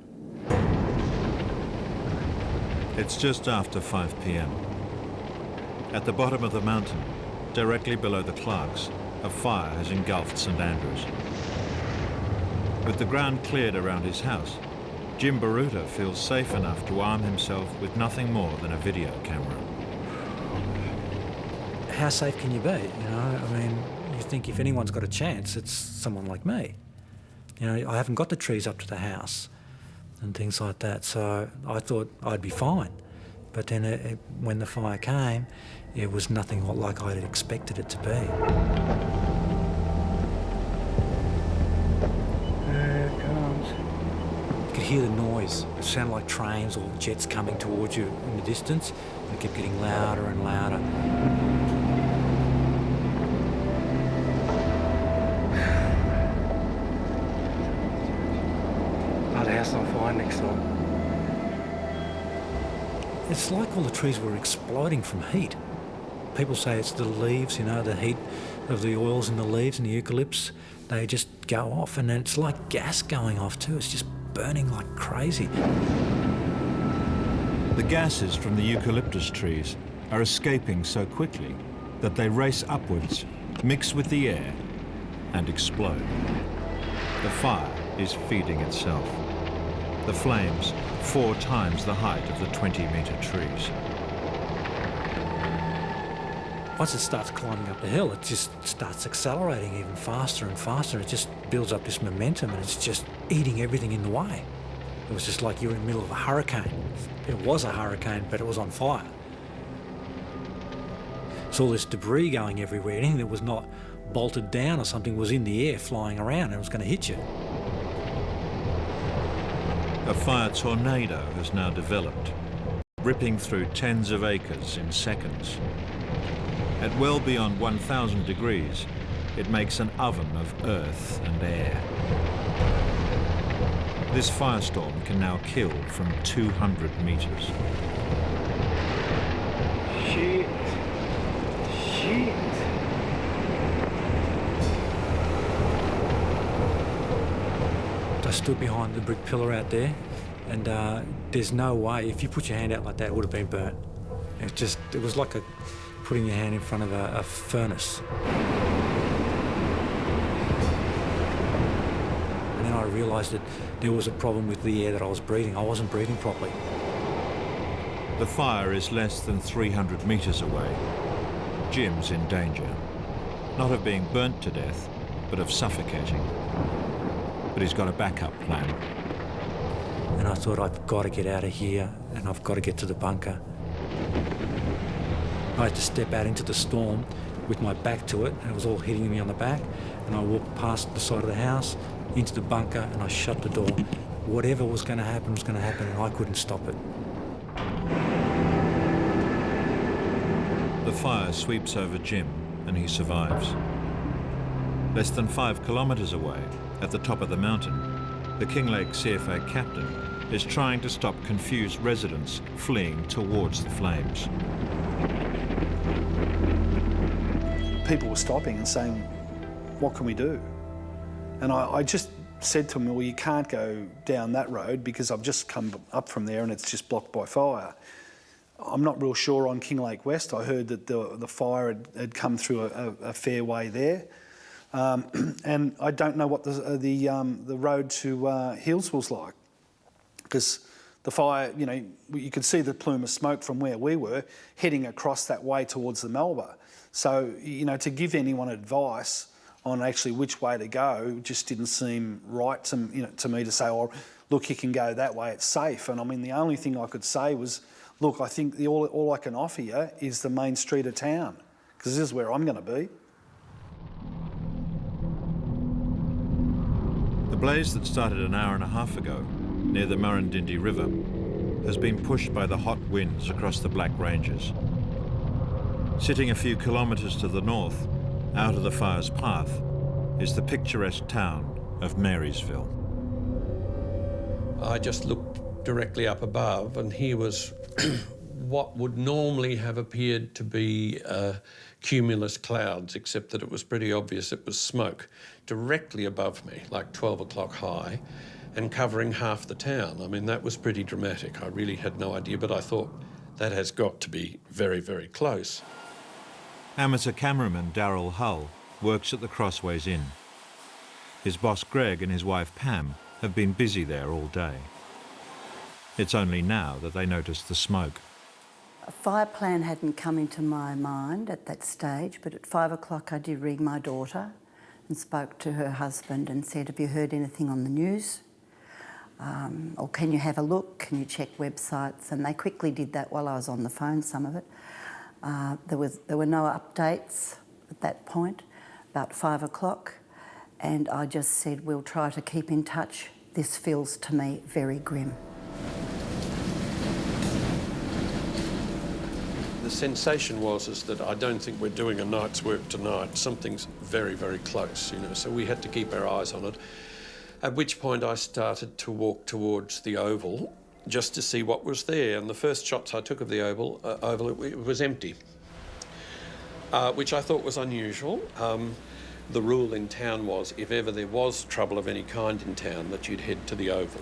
It's just after 5 p.m. At the bottom of the mountain, directly below the Clarks, a fire has engulfed St Andrews. With the ground cleared around his house, Jim Baruta feels safe enough to arm himself with nothing more than a video camera.
How safe can you be? You know, I mean, you think if anyone's got a chance, it's someone like me. You know, I haven't got the trees up to the house and things like that, so I thought I'd be fine. But then when the fire came, it was nothing like I'd expected it to be.
There it comes.
You could hear the noise. It sounded like trains or jets coming towards you in the distance. It kept getting louder and louder.
Oh, the house on fire next door.
It's like all the trees were exploding from heat. People say it's the leaves, you know, the heat of the oils in the leaves and the eucalypts. They just go off, and then it's like gas going off too. It's just burning like crazy.
The gases from the eucalyptus trees are escaping so quickly that they race upwards, mix with the air, and explode. The fire is feeding itself. The flames 4 times the height of the 20-metre trees.
Once it starts climbing up the hill, it just starts accelerating even faster and faster. It just builds up this momentum, and it's just eating everything in the way. It was just like you were in the middle of a hurricane. It was a hurricane, but it was on fire. It's all this debris going everywhere. Anything that was not bolted down or something was in the air flying around, and it was going to hit you.
A fire tornado has now developed, ripping through tens of acres in seconds. At well beyond 1,000 degrees, it makes an oven of earth and air. This firestorm can now kill from 200 metres.
Shit.
I stood behind the brick pillar out there, and there's no way, if you put your hand out like that, it would have been burnt. It was like putting your hand in front of a furnace. And then I realised that there was a problem with the air that I was breathing. I wasn't breathing properly.
The fire is less than 300 metres away. Jim's in danger, not of being burnt to death, but of suffocating. But he's got a backup plan.
And I thought, I've got to get out of here and I've got to get to the bunker. I had to step out into the storm with my back to it, and it was all hitting me on the back, and I walked past the side of the house into the bunker and I shut the door. Whatever was going to happen was going to happen, and I couldn't stop it.
The fire sweeps over Jim and he survives. Less than 5 kilometres away, at the top of the mountain, the Kinglake CFA captain is trying to stop confused residents fleeing towards the flames.
People were stopping and saying, what can we do? And I just said to them, well, you can't go down that road because I've just come up from there and it's just blocked by fire. I'm not real sure on Kinglake West. I heard that the fire had come through a fair way there. And I don't know what the road to Healesville's like, because the fire, you know, you could see the plume of smoke from where we were heading across that way towards the Melba. So, you know, to give anyone advice on actually which way to go just didn't seem right to me to say, oh, look, you can go that way, it's safe. And I mean, the only thing I could say was, look, I think all I can offer you is the main street of town, because this is where I'm going to be.
The blaze that started an hour and a half ago near the Murrindindi River has been pushed by the hot winds across the Black Ranges. Sitting a few kilometres to the north, out of the fire's path, is the picturesque town of Marysville.
I just looked directly up above, and here was what would normally have appeared to be cumulus clouds, except that it was pretty obvious it was smoke directly above me, like 12 o'clock high, and covering half the town. I mean, that was pretty dramatic. I really had no idea, but I thought that has got to be very, very close.
Amateur cameraman Darryl Hull works at the Crossways Inn. His boss Greg and his wife Pam have been busy there all day. It's only now that they notice the smoke.
A fire plan hadn't come into my mind at that stage, but at 5 o'clock I did ring my daughter and spoke to her husband and said, have you heard anything on the news? Or can you have a look? Can you check websites? And they quickly did that while I was on the phone, some of it. There were no updates at that point, about 5 o'clock, and I just said, we'll try to keep in touch. This feels to me very grim.
The sensation is that I don't think we're doing a night's work tonight. Something's very, very close, you know, so we had to keep our eyes on it. At which point I started to walk towards the oval just to see what was there. And the first shots I took of the oval, it was empty, which I thought was unusual. The rule in town was, if ever there was trouble of any kind in town, that you'd head to the oval.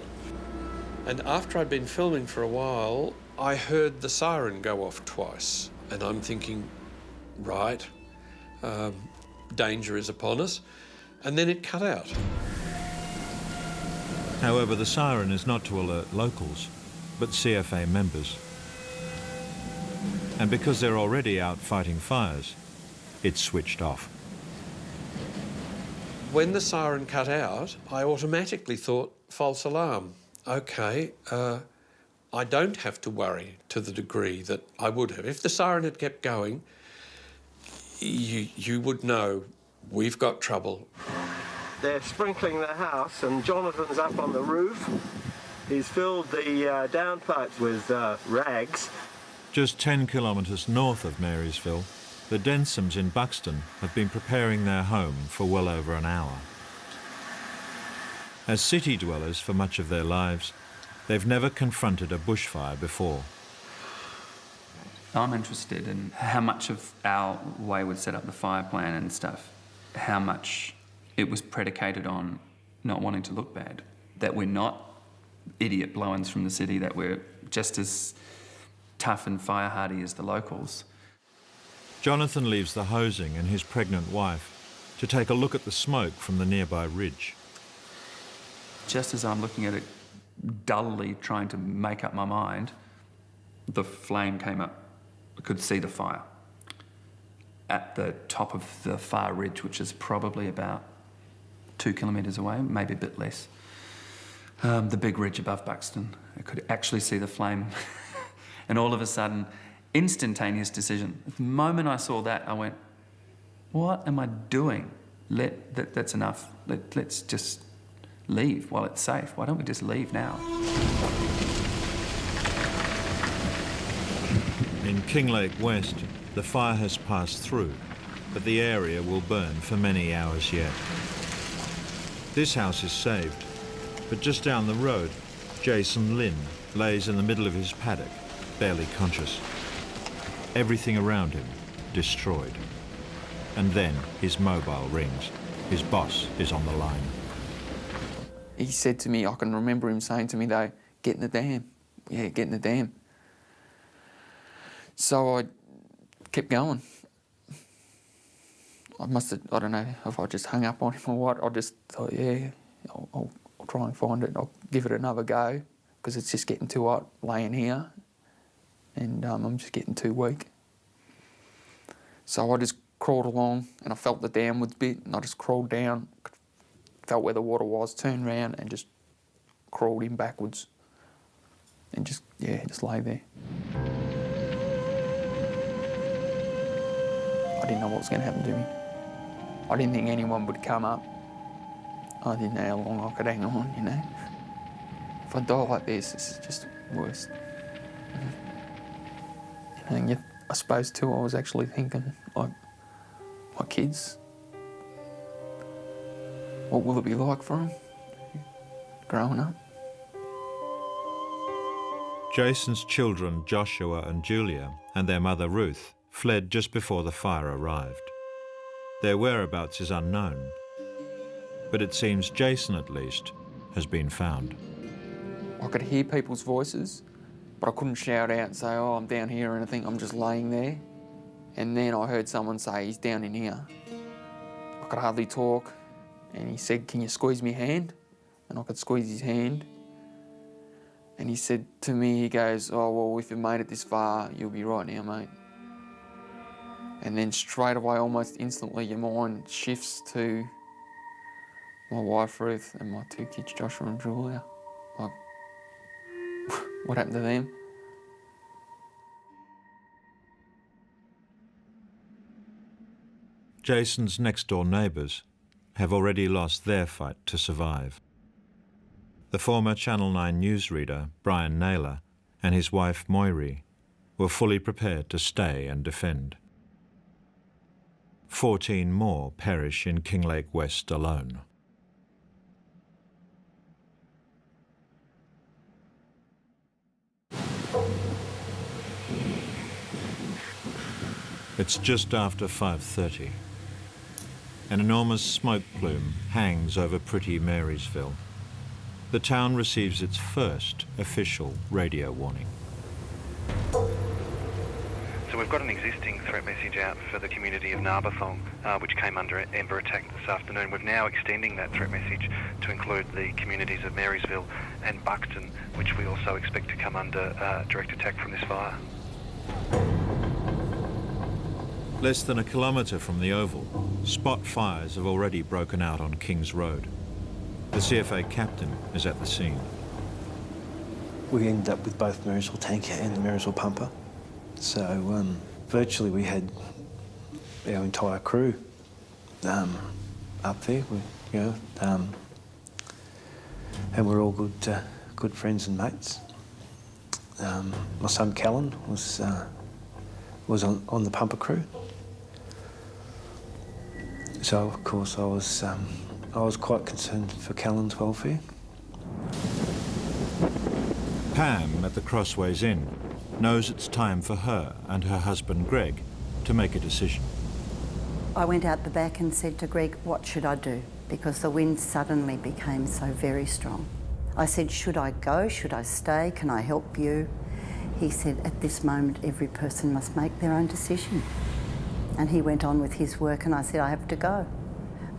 And after I'd been filming for a while, I heard the siren go off twice. And I'm thinking, right, danger is upon us. And then it cut out.
However, the siren is not to alert locals, but CFA members. And because they're already out fighting fires, it's switched off.
When the siren cut out, I automatically thought, false alarm. OK, I don't have to worry to the degree that I would have. If the siren had kept going, you would know we've got trouble.
They're sprinkling the house, and Jonathan's up on the roof. He's filled the downpipes with rags.
Just 10 kilometres north of Marysville, the Densoms in Buxton have been preparing their home for well over an hour. As city dwellers for much of their lives, they've never confronted a bushfire before.
I'm interested in how much of our way we'd set up the fire plan and stuff, how much it was predicated on not wanting to look bad, that we're not idiot blow-ins from the city, that we're just as tough and fire-hardy as the locals.
Jonathan leaves the hosing and his pregnant wife to take a look at the smoke from the nearby ridge.
Just as I'm looking at it, dully trying to make up my mind, the flame came up. I could see the fire at the top of the far ridge, which is probably about 2 kilometres away, maybe a bit less. The big ridge above Buxton. I could actually see the flame. And all of a sudden, instantaneous decision. The moment I saw that, I went, what am I doing? That's enough. Let's just leave while it's safe. Why don't we just leave now?
In Kinglake West, the fire has passed through, but the area will burn for many hours yet. This house is saved, but just down the road, Jason Lynn lays in the middle of his paddock, barely conscious. Everything around him destroyed. And then his mobile rings. His boss is on the line.
He said to me, I can remember him saying to me though, get in the dam. Yeah, get in the dam. So I kept going. I don't know if I just hung up on him or what. I just thought, yeah, I'll try and find it. I'll give it another go because it's just getting too hot laying here and I'm just getting too weak. So I just crawled along and I felt the downwards bit and I just crawled down, felt where the water was, turned around and just crawled in backwards and just lay there. I didn't know what was going to happen to me. I didn't think anyone would come up. I didn't know how long I could hang on, you know. If I die like this is just worse. And I suppose too, I was actually thinking, like, my kids, what will it be like for them growing up?
Jason's children, Joshua and Julia, and their mother, Ruth, fled just before the fire arrived. Their whereabouts is unknown, but it seems Jason, at least, has been found.
I could hear people's voices, but I couldn't shout out and say, oh, I'm down here or anything. I'm just laying there. And then I heard someone say, he's down in here. I could hardly talk. And he said, can you squeeze my hand? And I could squeeze his hand. And he said to me, he goes, oh, well, if you've made it this far, you'll be right now, mate. And then straight away, almost instantly, your mind shifts to my wife, Ruth, and my 2 kids, Joshua and Julia. Like, what happened to them?
Jason's next-door neighbours have already lost their fight to survive. The former Channel 9 newsreader, Brian Naylor, and his wife, Moiri, were fully prepared to stay and defend. 14 more perish in Kinglake West alone. It's just after 5:30. An enormous smoke plume hangs over pretty Marysville. The town receives its first official radio warning.
So we've got an existing threat message out for the community of Narberthong, which came under ember attack this afternoon. We're now extending that threat message to include the communities of Marysville and Buxton, which we also expect to come under direct attack from this fire.
Less than a kilometre from the Oval, spot fires have already broken out on Kings Road. The CFA captain is at the scene.
We ended up with both Marysville tanker and the Marysville pumper. So virtually we had our entire crew up there, and we're all good friends and mates. My son Callan was on the pumper crew. So of course I I was quite concerned for Callan's welfare.
Pam at the Crossways Inn knows it's time for her and her husband Greg to make a decision.
I went out the back and said to Greg, what should I do? Because the wind suddenly became so very strong. I said, should I go? Should I stay? Can I help you? He said, at this moment, every person must make their own decision. And he went on with his work and I said, I have to go.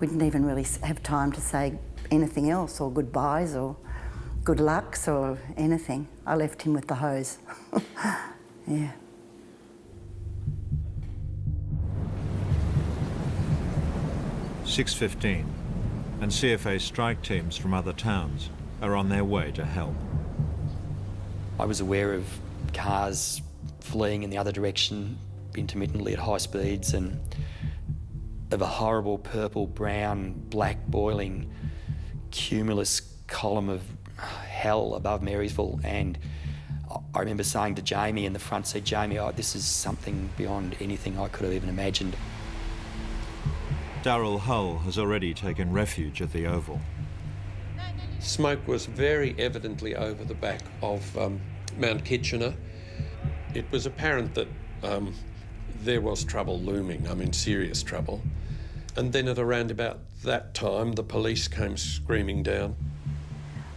We didn't even really have time to say anything else, or goodbyes or good lucks or anything. I left him with the hose. Yeah.
"6:15, and CFA strike teams from other towns are on their way to help.
I was aware of cars fleeing in the other direction intermittently at high speeds, and of a horrible purple, brown, black, boiling, cumulus column of hell above Marysville. And I remember saying to Jamie in the front seat, Jamie, this is something beyond anything I could have even imagined.
Darrell Hull has already taken refuge at the Oval.
Smoke was very evidently over the back of Mount Kitchener. It was apparent that there was trouble looming, serious trouble. And then at around about that time, the police came screaming down.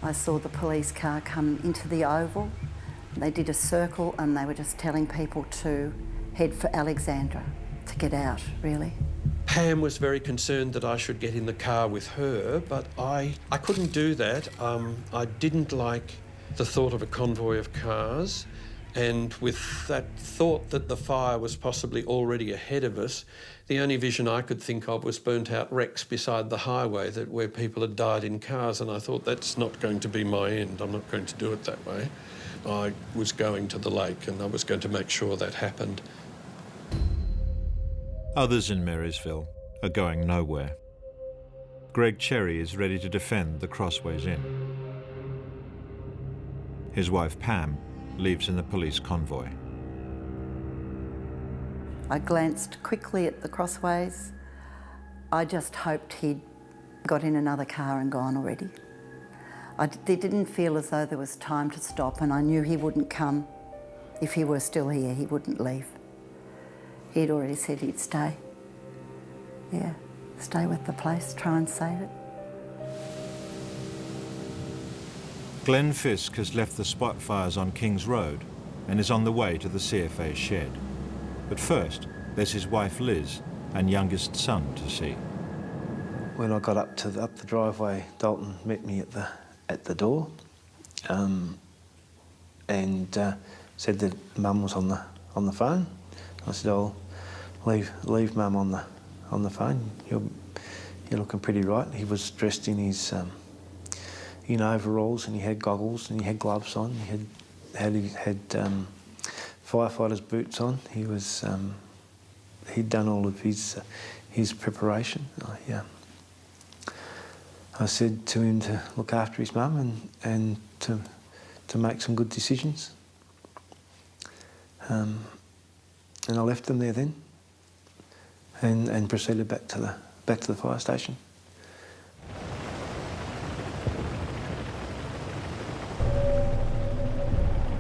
I saw the police car come into the Oval. They did a circle and they were just telling people to head for Alexandra, to get out, really.
Pam was very concerned that I should get in the car with her, but I couldn't do that. I didn't like the thought of a convoy of cars, and with that thought that the fire was possibly already ahead of us, the only vision I could think of was burnt-out wrecks beside the highway where people had died in cars, and I thought, that's not going to be my end. I'm not going to do it that way. I was going to the lake and I was going to make sure that happened.
Others in Marysville are going nowhere. Greg Cherry is ready to defend the Crossways Inn. His wife Pam leaves in the police convoy.
I glanced quickly at the Crossways. I just hoped he'd got in another car and gone already. It didn't feel as though there was time to stop, and I knew he wouldn't come. If he were still here, he wouldn't leave. He'd already said he'd stay. Yeah, stay with the place, try and save it.
Glenn Fisk has left the spot fires on King's Road and is on the way to the CFA shed. But first, there's his wife Liz and youngest son to see.
When I got up the driveway, Dalton met me at the door, and said that Mum was on the phone. I said, "I'll leave Mum on the phone. You're looking pretty right." He was dressed in his in overalls, and he had goggles and he had gloves on. He had firefighter's boots on. He was he'd done all of his preparation. I said to him to look after his mum and to make some good decisions. And I left them there then, and proceeded back to the fire station.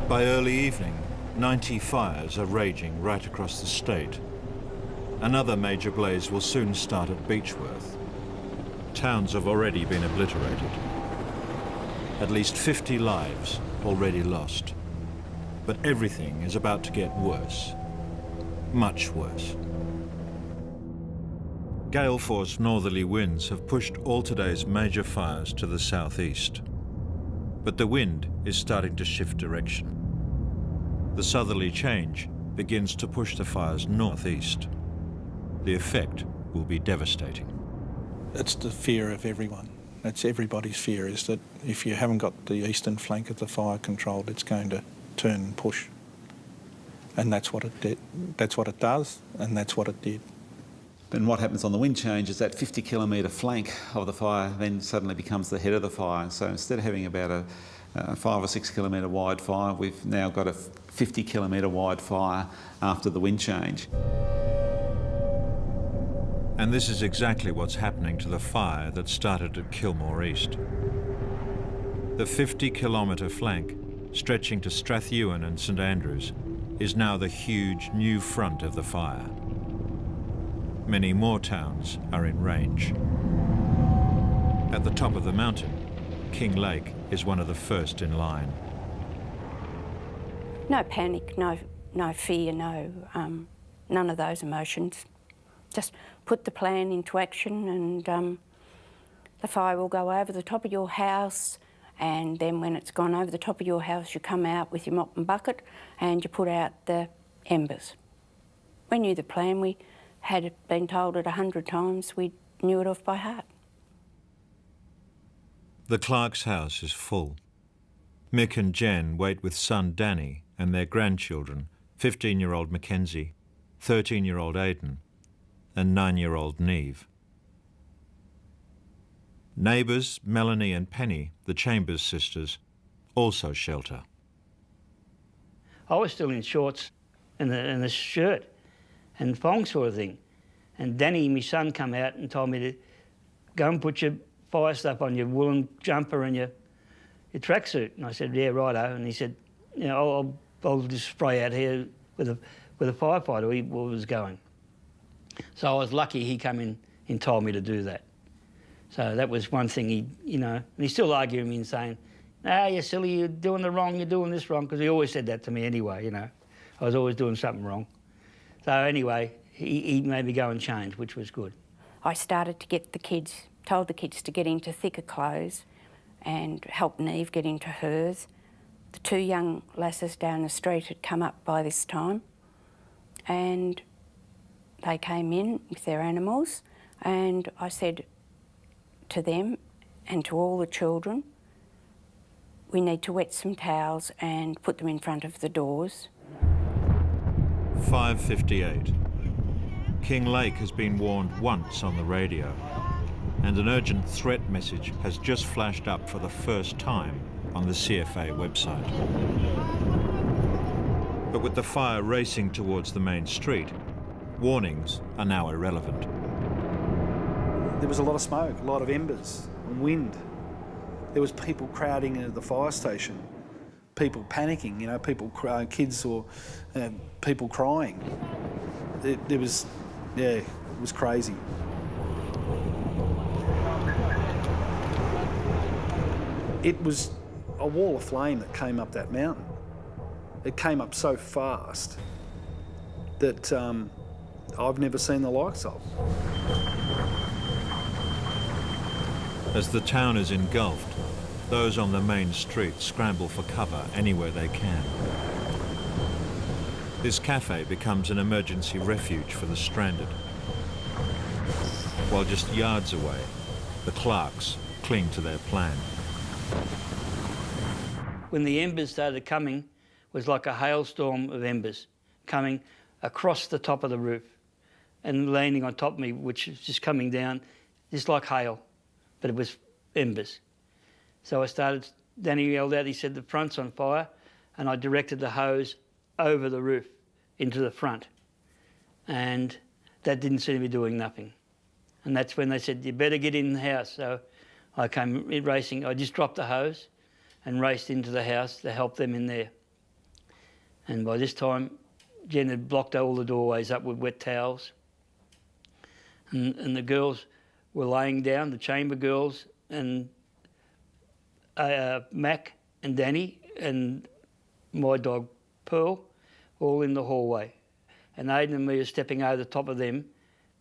By early evening, 90 fires are raging right across the state. Another major blaze will soon start at Beechworth. Towns have already been obliterated. At least 50 lives already lost. But everything is about to get worse. Much worse. Gale force northerly winds have pushed all today's major fires to the southeast. But the wind is starting to shift direction. The southerly change begins to push the fires northeast. The effect will be devastating.
It's the fear of everyone. It's everybody's fear, is that if you haven't got the eastern flank of the fire controlled, it's going to turn and push. And that's what it did. That's what it does, and that's what it did.
And what happens on the wind change is that 50 kilometre flank of the fire then suddenly becomes the head of the fire. So instead of having about a 5 or 6 kilometre wide fire, we've now got a 50 kilometre wide fire after the wind change.
And this is exactly what's happening to the fire that started at Kilmore East. The 50-kilometre flank, stretching to Strathewen and St Andrews, is now the huge new front of the fire. Many more towns are in range. At the top of the mountain, King Lake is one of the first in line.
No panic, no fear, none of those emotions. Just put the plan into action and the fire will go over the top of your house, and then when it's gone over the top of your house, you come out with your mop and bucket and you put out the embers. We knew the plan. We had been told it 100 times. We knew it off by heart.
The Clark's house is full. Mick and Jen wait with son Danny and their grandchildren, 15-year-old Mackenzie, 13-year-old Aidan, and 9-year-old Neve. Neighbours Melanie and Penny, the Chambers sisters, also shelter.
I was still in shorts and a shirt and thong sort of thing. And Danny, my son, come out and told me to go and put your fire stuff on, your woolen jumper and your tracksuit. And I said, yeah, righto. And he said, you know, I'll just spray out here with a firefighter. He was going. So I was lucky he come in and told me to do that. So that was one thing and he's still arguing me and saying, you're silly, you're doing you're doing this wrong, because he always said that to me anyway, I was always doing something wrong. So anyway, he made me go and change, which was good.
I started to get told the kids to get into thicker clothes and help Neve get into hers. The two young lasses down the street had come up by this time and they came in with their animals, and I said to them and to all the children, we need to wet some towels and put them in front of the doors.
5:58. King Lake has been warned once on the radio, and an urgent threat message has just flashed up for the first time on the CFA website. But with the fire racing towards the main street, warnings are now irrelevant.
There was a lot of smoke, a lot of embers and wind. There was people crowding into the fire station, people panicking, kids or people crying. It was crazy. It was a wall of flame that came up that mountain. It came up so fast that I've never seen the likes of.
As the town is engulfed, those on the main street scramble for cover anywhere they can. This cafe becomes an emergency refuge for the stranded. While just yards away, the Clarks cling to their plan.
When the embers started coming, it was like a hailstorm of embers coming across the top of the roof and landing on top of me, which is just coming down, just like hail, but it was embers. So Danny yelled out, he said, the front's on fire, and I directed the hose over the roof into the front. And that didn't seem to be doing nothing. And that's when they said, you better get in the house. So I came racing, I just dropped the hose and raced into the house to help them in there. And by this time, Jen had blocked all the doorways up with wet towels. And the girls were laying down, the chamber girls, and Mac and Danny and my dog Pearl, all in the hallway. And Aidan and me are stepping over the top of them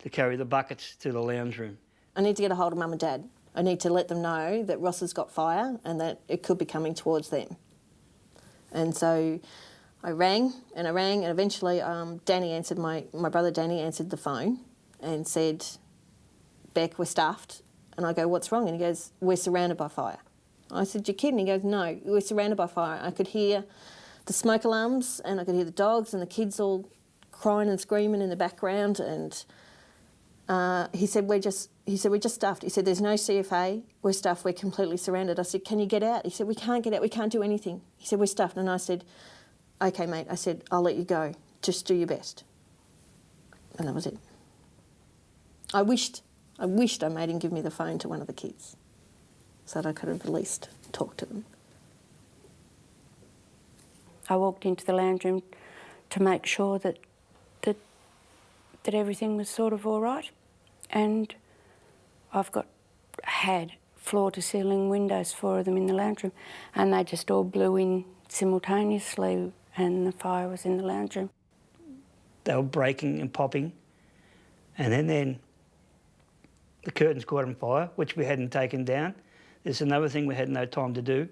to carry the buckets to the lounge room.
I need to get a hold of Mum and Dad. I need to let them know that Ross has got fire and that it could be coming towards them. And so I rang, and eventually Danny answered, my brother Danny answered the phone and said, Beck, we're stuffed. And I go, what's wrong? And he goes, we're surrounded by fire. I said, you're kidding? He goes, no, we're surrounded by fire. I could hear the smoke alarms and I could hear the dogs and the kids all crying and screaming in the background. And he said, we're just stuffed. He said, there's no CFA, we're stuffed, we're completely surrounded. I said, can you get out? He said, we can't get out, we can't do anything. He said, we're stuffed. And I said, okay, mate. I said, I'll let you go. Just do your best. And that was it. I wished I made him give me the phone to one of the kids so that I could have at least talked to them.
I walked into the lounge room to make sure that everything was sort of all right, and I've had floor-to-ceiling windows, 4 of them in the lounge room, and they just all blew in simultaneously, and the fire was in the lounge room.
They were breaking and popping, and then the curtains caught on fire, which we hadn't taken down. There's another thing we had no time to do,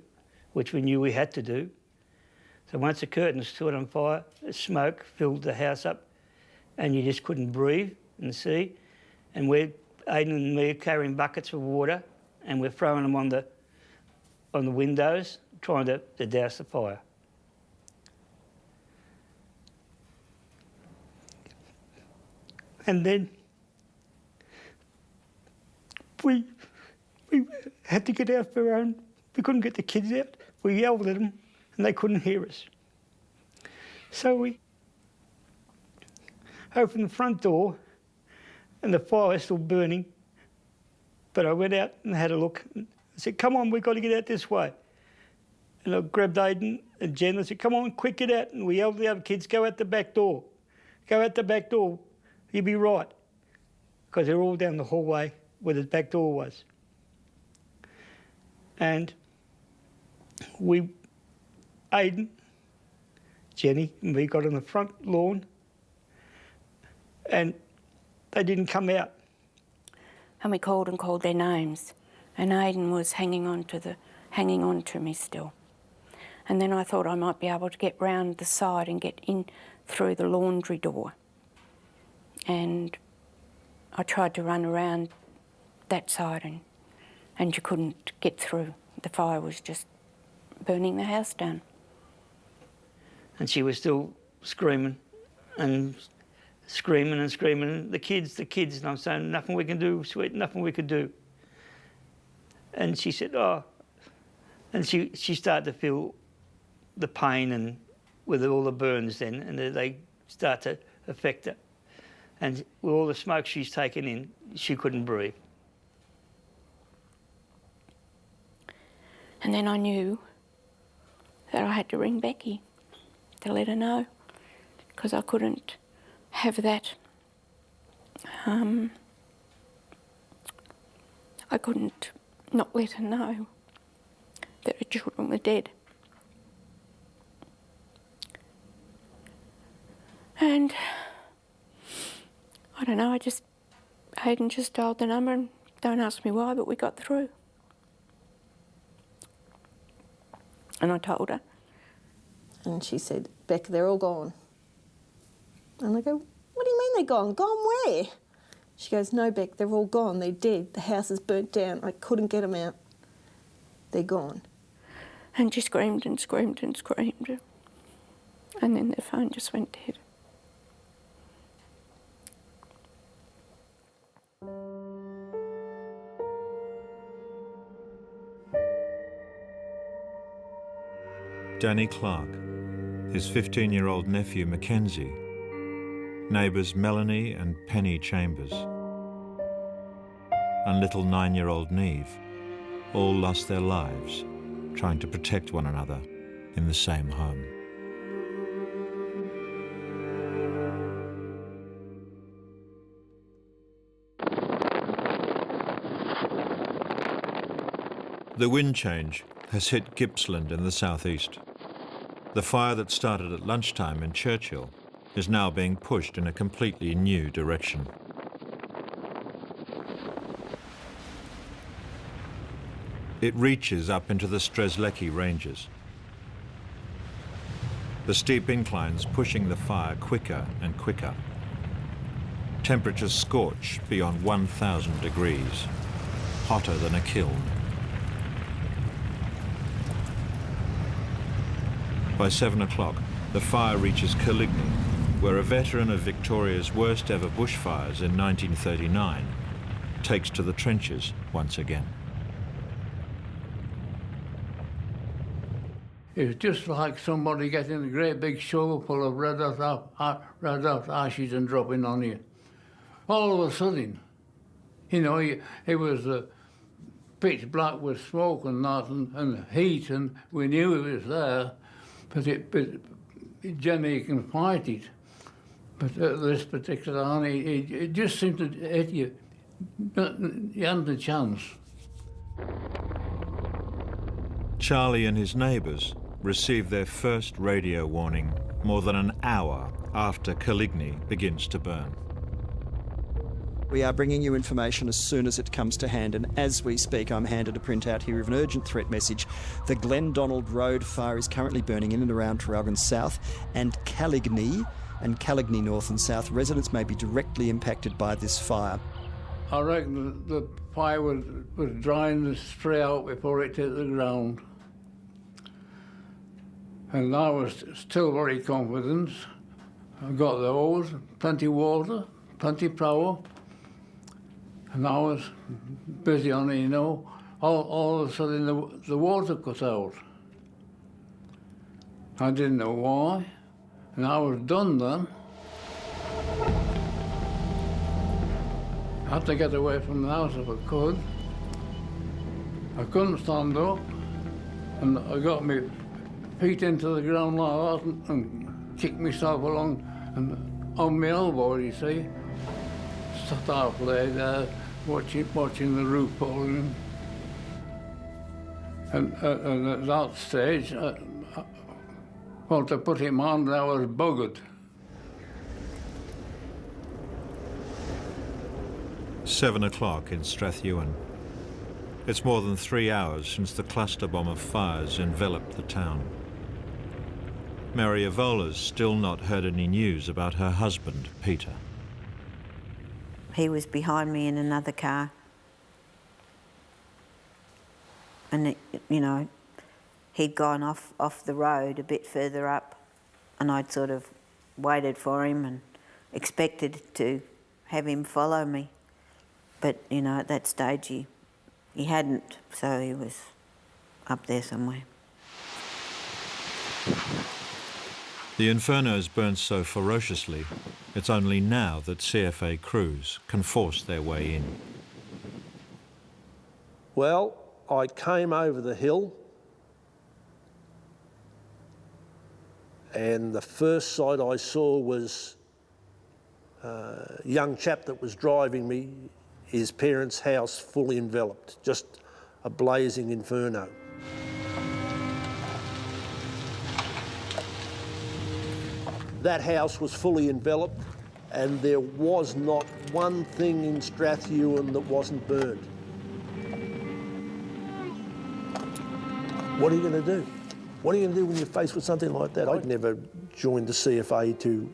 which we knew we had to do. So once the curtains caught on fire, the smoke filled the house up, and you just couldn't breathe and see. And Aidan and me are carrying buckets of water, and we're throwing them on the windows, trying to douse the fire. And then we had to get out for our own. We couldn't get the kids out. We yelled at them, and they couldn't hear us. So we opened the front door, and the fire was still burning. But I went out and had a look. And I said, "Come on, we've got to get out this way." And I grabbed Aidan and Jen. I said, "Come on, quick, get out." And we yelled at the other kids, "Go out the back door. Go out the back door. You'll be right." Because they're all down the hallway where the back door was. And Aidan, Jenny and me got on the front lawn, and they didn't come out.
And we called and called their names, and Aidan was hanging on to me still. And then I thought I might be able to get round the side and get in through the laundry door. And I tried to run around that side, and you couldn't get through. The fire was just burning the house down.
And she was still screaming and screaming and screaming. The kids, and I'm saying, "Nothing we can do, sweet, nothing we could do." And she said, "Oh," and she started to feel the pain and with all the burns then, and they start to affect her. And with all the smoke she's taken in, she couldn't breathe.
And then I knew that I had to ring Becky to let her know, because I couldn't have that. I couldn't not let her know that her children were dead. And I don't know, Aidan just dialed the number, and don't ask me why, but we got through. And I told her.
And she said, "Beck, they're all gone." And I go, "What do you mean they're gone? Gone where?" She goes, "No, Beck, they're all gone. They're dead. The house is burnt down. I couldn't get them out. They're gone."
And she screamed and screamed and screamed. And then the phone just went dead.
Danny Clark, his 15-year-old nephew Mackenzie, neighbours Melanie and Penny Chambers, and little 9-year-old Neve all lost their lives trying to protect one another in the same home. The wind change has hit Gippsland in the southeast. The fire that started at lunchtime in Churchill is now being pushed in a completely new direction. It reaches up into the Strzelecki Ranges. The steep inclines pushing the fire quicker and quicker. Temperatures scorch beyond 1,000 degrees, hotter than a kiln. By 7 o'clock, the fire reaches Coligny, where a veteran of Victoria's worst ever bushfires in 1939 takes to the trenches once again.
It's just like somebody getting a great big shovel full of red hot ashes and dropping on you. All of a sudden, You know, it was pitch black with smoke and that and heat, and we knew it was there, but generally you can fight it. But at this particular one, it just seemed to hit you. You hadn't a chance.
Charlie and his neighbours received their first radio warning more than an hour after Caligny begins to burn.
We are bringing you information as soon as it comes to hand, and as we speak, I'm handed a printout here of an urgent threat message. The Glendonald Road fire is currently burning in and around Traralgon South and Caligny North and South. Residents may be directly impacted by this fire.
I reckon the fire was drying the spray out before it hit the ground. And I was still very confident. I got the hose, plenty of water, plenty of power. And I was busy on it, you know. All of a sudden the water cut out. I didn't know why. And I was done then. I had to get away from the house if I could. I couldn't stand up. And I got my feet into the ground like that and kicked myself along and on my elbow, you see. Sat half lay there watching the roof falling. And at that stage, well, to put him on, I was buggered.
7 o'clock in Strathewen. It's more than 3 hours since the cluster bomb of fires enveloped the town. Mary Evola's still not heard any news about her husband, Peter.
He was behind me in another car. And, you know, he'd gone off the road a bit further up, and I'd sort of waited for him and expected to have him follow me. But, you know, at that stage he hadn't, so he was up there somewhere.
The infernos burn so ferociously, it's only now that CFA crews can force their way in.
Well, I came over the hill, and the first sight I saw was a young chap that was driving me, his parents' house fully enveloped, just a blazing inferno. That house was fully enveloped, and there was not one thing in Strathewen that wasn't burned. What are you going to do? What are you going to do when you're faced with something like that? I'd never joined the CFA to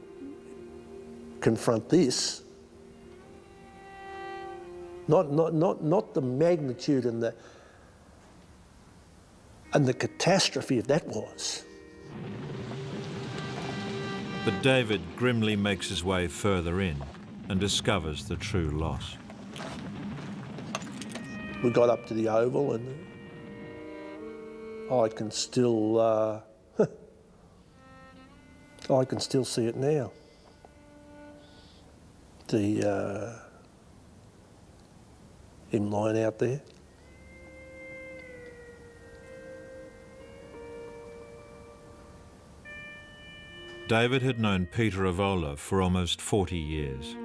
confront this. Not the magnitude and the catastrophe of that was.
But David grimly makes his way further in and discovers the true loss.
We got up to the oval, and I can still I can still see it now. Him lying out there.
David had known Peter Evola for almost 40 years.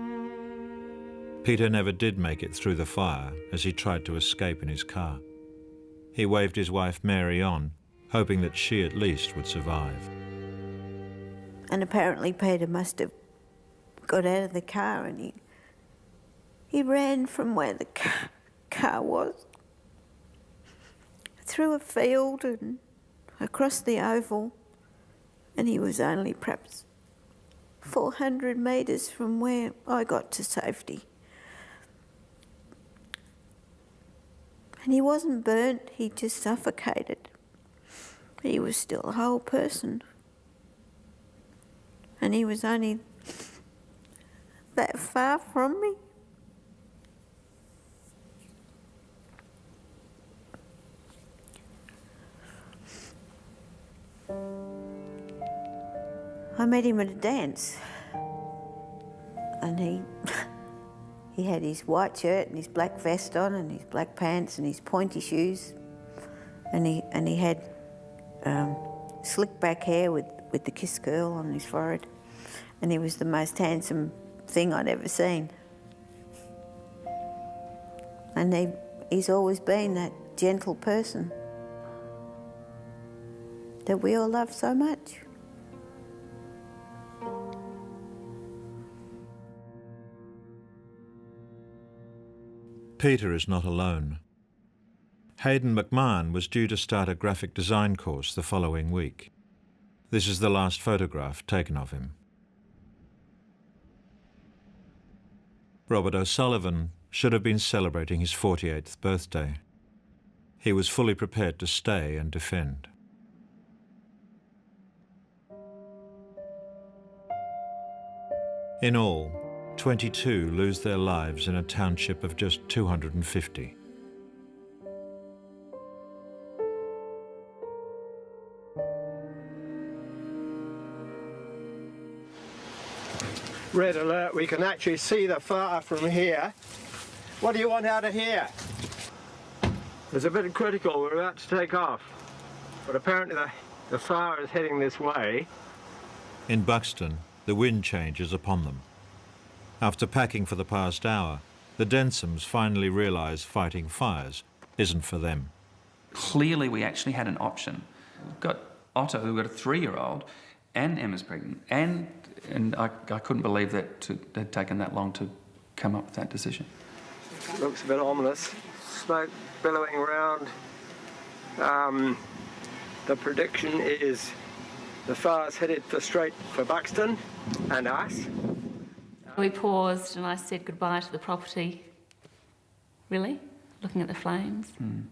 Peter never did make it through the fire as he tried to escape in his car. He waved his wife Mary on, hoping that she at least would survive.
And apparently Peter must have got out of the car, and he ran from where the car was, through a field and across the oval, and he was only perhaps 400 metres from where I got to safety. And he wasn't burnt, he just suffocated. He was still a whole person. And he was only that far from me. I met him at a dance, and he
He had his white shirt and his black vest on and his black pants and his pointy shoes, and he had slick back hair with the kiss girl on his forehead, and he was the most handsome thing I'd ever seen. And he's always been that gentle person that we all love so much.
Peter is not alone. Hayden McMahon was due to start a graphic design course the following week. This is the last photograph taken of him. Robert O'Sullivan should have been celebrating his 48th birthday. He was fully prepared to stay and defend. In all, 22 lose their lives in a township of just 250.
Red alert, we can actually see the fire from here. What do you want out of here? It's a bit critical, we're about to take off. But apparently the fire is heading this way.
In Buxton, the wind changes upon them. After packing for the past hour, the Densoms finally realise fighting fires isn't for them.
Clearly we actually had an option. We've got Otto, who got a 3-year-old, and Emma's pregnant, and I couldn't believe that it had taken that long to come up with that decision.
Looks a bit ominous. Smoke billowing around. The prediction is the fire's headed straight for Buxton and us.
We paused and I said goodbye to the property. Really? Looking at the flames.
And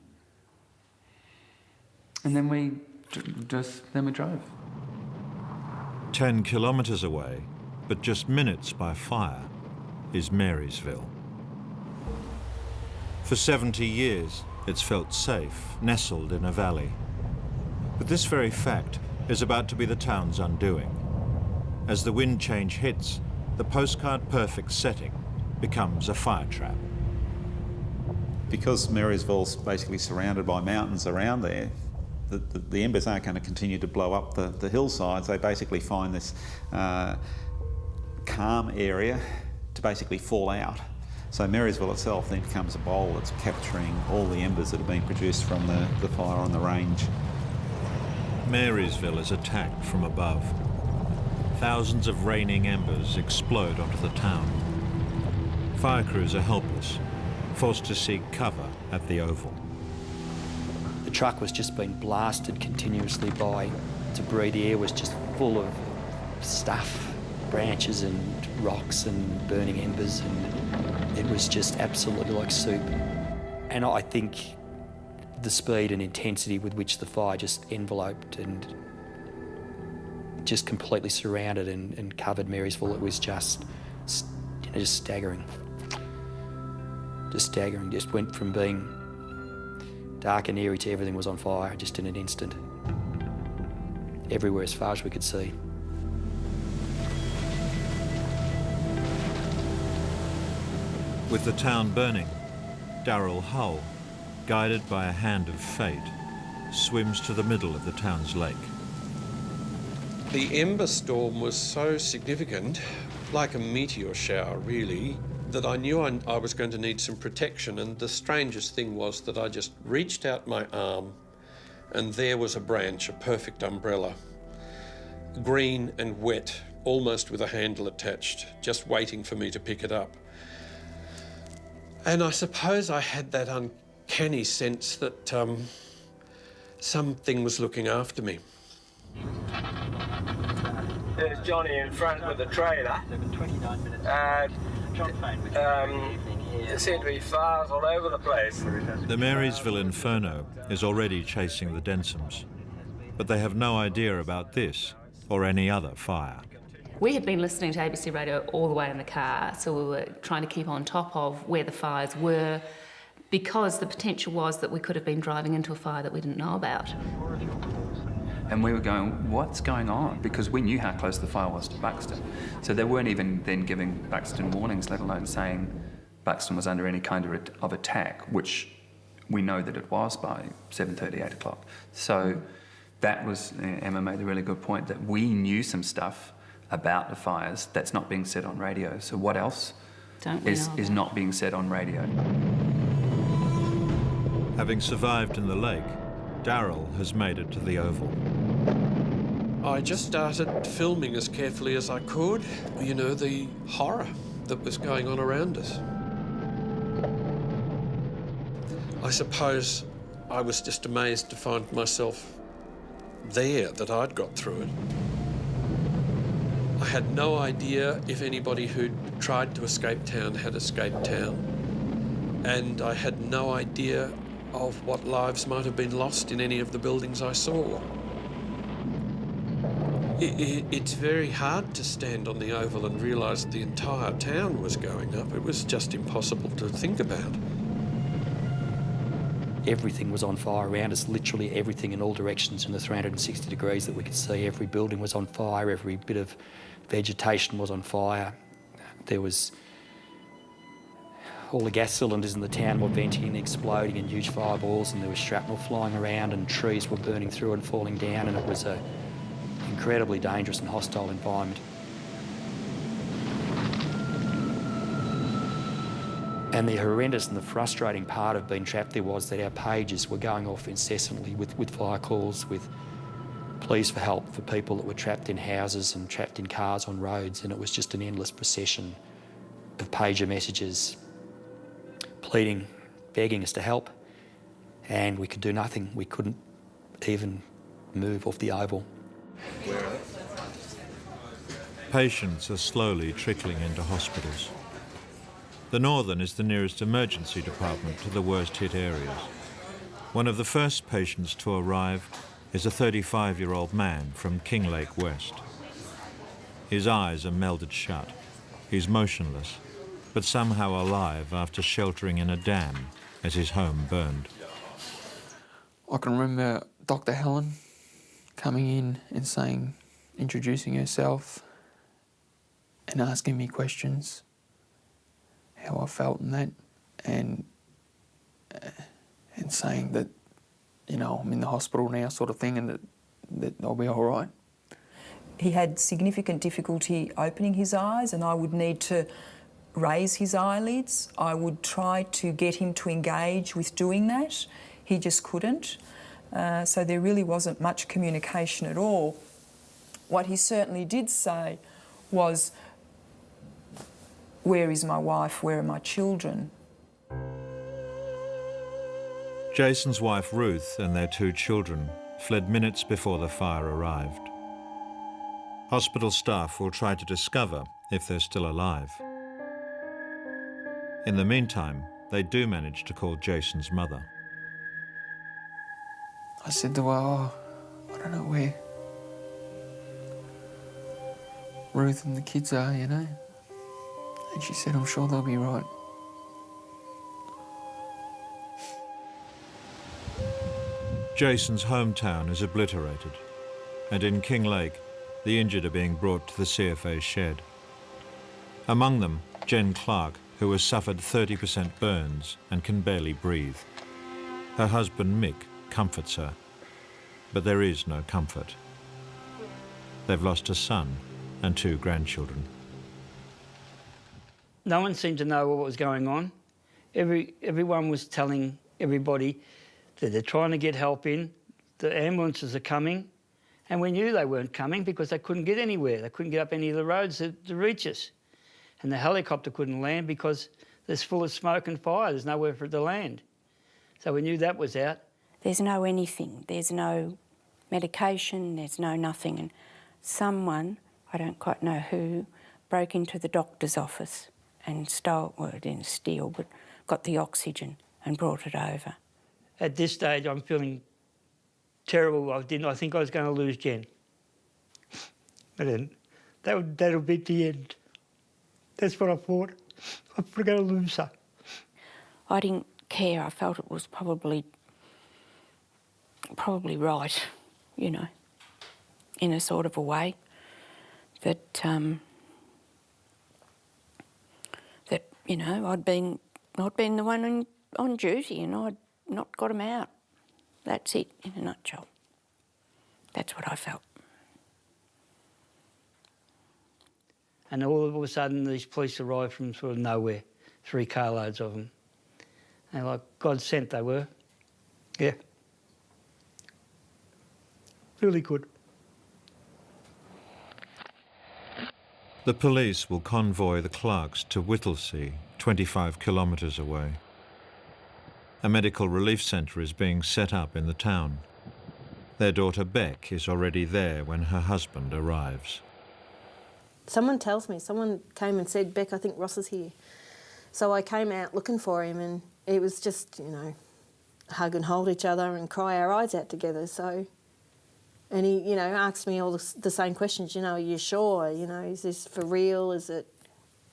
then we drove.
10 kilometres away, but just minutes by fire, is Marysville. For 70 years, it's felt safe, nestled in a valley. But this very fact is about to be the town's undoing. As the wind change hits, the postcard-perfect setting becomes a fire trap.
Because Marysville's basically surrounded by mountains around there, the embers aren't going to continue to blow up the hillsides. They basically find this calm area to basically fall out. So Marysville itself then becomes a bowl that's capturing all the embers that have been produced from the fire on the range.
Marysville is attacked from above. Thousands of raining embers explode onto the town. Fire crews are helpless, forced to seek cover at the Oval.
The truck was just being blasted continuously by debris. The air was just full of stuff, branches and rocks and burning embers, and it was just absolutely like soup. And I think the speed and intensity with which the fire just enveloped and just completely surrounded and covered Marysville, it was just staggering. Just staggering. Just went from being dark and eerie to everything was on fire just in an instant. Everywhere as far as we could see.
With the town burning, Darrell Hull, guided by a hand of fate, swims to the middle of the town's lake.
The ember storm was so significant, like a meteor shower really, that I knew I was going to need some protection, and the strangest thing was that I just reached out my arm and there was a branch, a perfect umbrella, green and wet, almost with a handle attached, just waiting for me to pick it up. And I suppose I had that uncanny sense that something was looking after me.
There's Johnny in front with the trailer. There seem to be fires all over the place.
The Marysville Inferno is already chasing the Densoms, but they have no idea about this or any other fire.
We had been listening to ABC radio all the way in the car, so we were trying to keep on top of where the fires were, because the potential was that we could have been driving into a fire that we didn't know about.
And we were going, what's going on? Because we knew how close the fire was to Buxton. So they weren't even then giving Buxton warnings, let alone saying Buxton was under any kind of attack, which we know that it was by 7:30, 8 o'clock. So that was, Emma made a really good point, that we knew some stuff about the fires that's not being said on radio. So what else is not being said on radio?
Having survived in the lake, Darryl has made it to the Oval.
I just started filming as carefully as I could, you know, the horror that was going on around us. I suppose I was just amazed to find myself there, that I'd got through it. I had no idea if anybody who'd tried to escape town had escaped town. And I had no idea of what lives might have been lost in any of the buildings I saw. It's very hard to stand on the Oval and realise the entire town was going up. It was just impossible to think about.
Everything was on fire around us, literally everything in all directions in the 360 degrees that we could see. Every building was on fire, every bit of vegetation was on fire. There was all the gas cylinders in the town were venting and exploding in huge fireballs, and there was shrapnel flying around and trees were burning through and falling down, and it was an incredibly dangerous and hostile environment. And the horrendous and the frustrating part of being trapped there was that our pages were going off incessantly with fire calls, with pleas for help for people that were trapped in houses and trapped in cars on roads, and it was just an endless procession of pager messages pleading, begging us to help, and we could do nothing. We couldn't even move off the Oval.
Patients are slowly trickling into hospitals. The Northern is the nearest emergency department to the worst-hit areas. One of the first patients to arrive is a 35-year-old man from Kinglake West. His eyes are melded shut. He's motionless, but somehow alive after sheltering in a dam as his home burned.
I can remember Dr. Helen coming in and introducing herself and asking me questions, how I felt and that, and saying that, you know, I'm in the hospital now sort of thing, and that I'll be all right.
He had significant difficulty opening his eyes, and I would need to raise his eyelids. I would try to get him to engage with doing that. He just couldn't. So there really wasn't much communication at all. What he certainly did say was, "Where is my wife? Where are my children?"
Jason's wife Ruth and their 2 children fled minutes before the fire arrived. Hospital staff will try to discover if they're still alive. In the meantime, they do manage to call Jason's mother.
I said to her, "Oh, I don't know where Ruth and the kids are, you know." And she said, "I'm sure they'll be right."
Jason's hometown is obliterated, and in Kinglake, the injured are being brought to the CFA shed. Among them, Jen Clark, who has suffered 30% burns and can barely breathe. Her husband Mick comforts her, but there is no comfort. They've lost a son and 2 grandchildren.
No one seemed to know what was going on. Everyone was telling everybody that they're trying to get help in, the ambulances are coming, and we knew they weren't coming because they couldn't get anywhere. They couldn't get up any of the roads to reach us. And the helicopter couldn't land because it's full of smoke and fire. There's nowhere for it to land. So we knew that was out.
There's no anything. There's no medication, there's no nothing. And someone, I don't quite know who, broke into the doctor's office and stole, well, it didn't steal, but got the oxygen and brought it over.
At this stage, I'm feeling terrible. I think I was going to lose Jen. But then that'll be the end. That's what I thought. I'm going to lose her.
I didn't care. I felt it was probably right, you know, in a sort of a way that you know, I'd been the one on duty and I'd not got him out. That's it, in a nutshell. That's what I felt.
And all of a sudden these police arrived from sort of nowhere, 3 carloads of them. And like God sent they were. Yeah. Really good.
The police will convoy the Clarks to Whittlesea, 25 kilometres away. A medical relief centre is being set up in the town. Their daughter Beck is already there when her husband arrives.
Someone came and said, Beck, I think Ross is here. So I came out looking for him and it was just, you know, hug and hold each other and cry our eyes out together. So, and he, you know, asked me all the same questions, you know, are you sure? You know, is this for real? Is it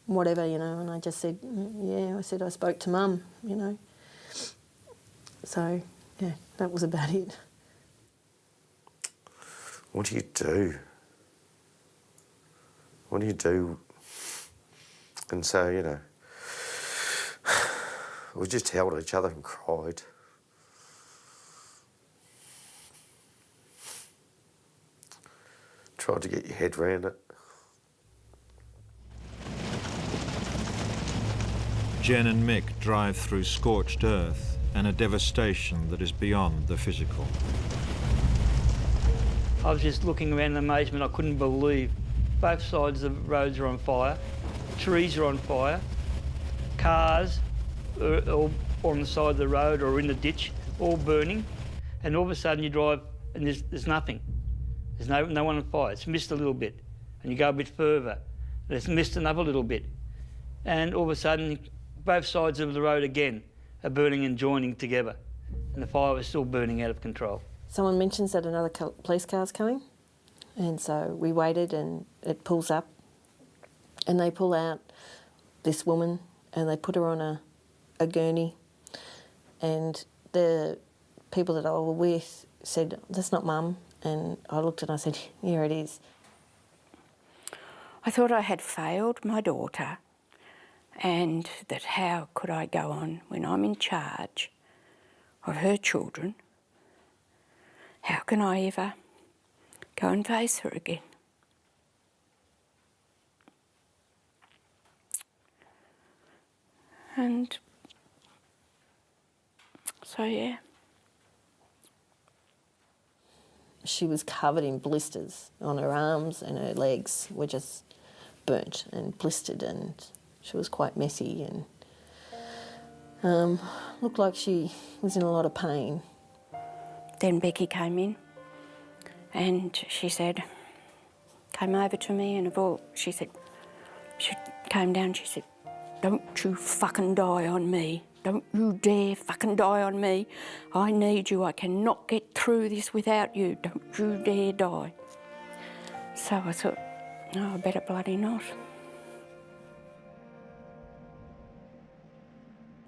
whatever, you know? And I just said, yeah, I said I spoke to Mum, you know. So, yeah, that was about it.
What do you do? What do you do? And so, you know, we just held each other and cried. Tried to get your head around it.
Jen and Mick drive through scorched earth and a devastation that is beyond the physical.
I was just looking around in amazement. I couldn't believe both sides of the roads are on fire, trees are on fire, cars are all on the side of the road or in the ditch, all burning, and all of a sudden you drive and there's nothing. There's no one on fire. It's missed a little bit, and you go a bit further, and it's missed another little bit, and all of a sudden both sides of the road again are burning and joining together, and the fire was still burning out of control.
Someone mentions that another police car's coming, and so we waited and it pulls up and they pull out this woman and they put her on a gurney, and the people that I were with said, that's not Mum, and I looked and I said, here it is.
I thought I had failed my daughter and that how could I go on when I'm in charge of her children? How can I ever go and face her again? And so, yeah.
She was covered in blisters on her arms, and her legs were just burnt and blistered, and she was quite messy and looked like she was in a lot of pain.
Then Becky came in and she came over to me and she came down, she said, don't you fucking die on me. Don't you dare fucking die on me. I need you. I cannot get through this without you. Don't you dare die. So I thought, no, I better bloody not.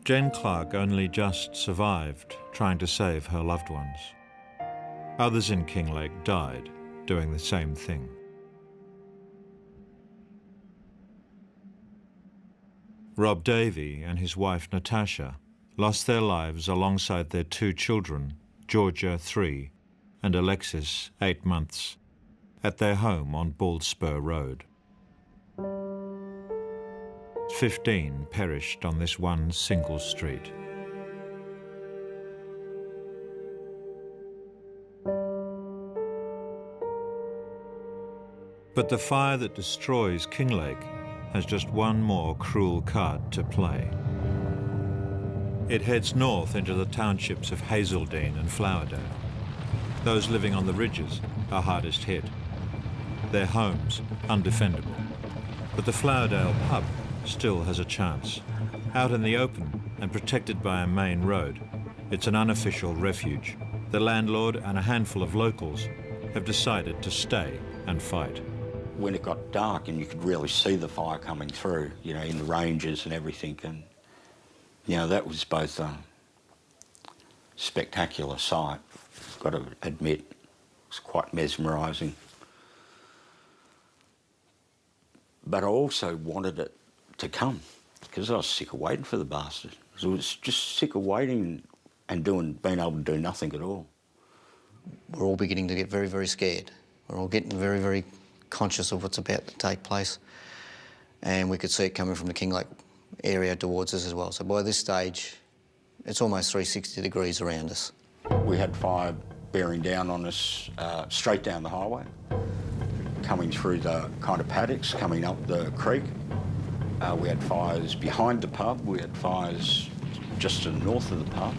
Jen Clark only just survived trying to save her loved ones. Others in Kinglake died doing the same thing. Rob Davey and his wife Natasha lost their lives alongside their 2 children, Georgia 3 and Alexis 8 months, at their home on Bald Spur Road. 15 perished on this one single street. But the fire that destroys Kinglake has just one more cruel card to play. It heads north into the townships of Hazeldean and Flowerdale. Those living on the ridges are hardest hit. Their homes undefendable. But the Flowerdale pub still has a chance. Out in the open and protected by a main road, it's an unofficial refuge. The landlord and a handful of locals have decided to stay and fight.
When it got dark and you could really see the fire coming through, you know, in the ranges and everything, and, you know, that was both a spectacular sight, got to admit. It was quite mesmerising. But I also wanted it to come. because I was sick of waiting for the bastard. I was just sick of waiting and being able to do nothing at all.
We're all beginning to get very, very scared. We're all getting very, very conscious of what's about to take place. And we could see it coming from the Kinglake area towards us as well. So by this stage, it's almost 360 degrees around us.
We had fire bearing down on us straight down the highway, coming through the kind of paddocks, coming up the creek. We had fires behind the pub. We had fires just to the north of the pub.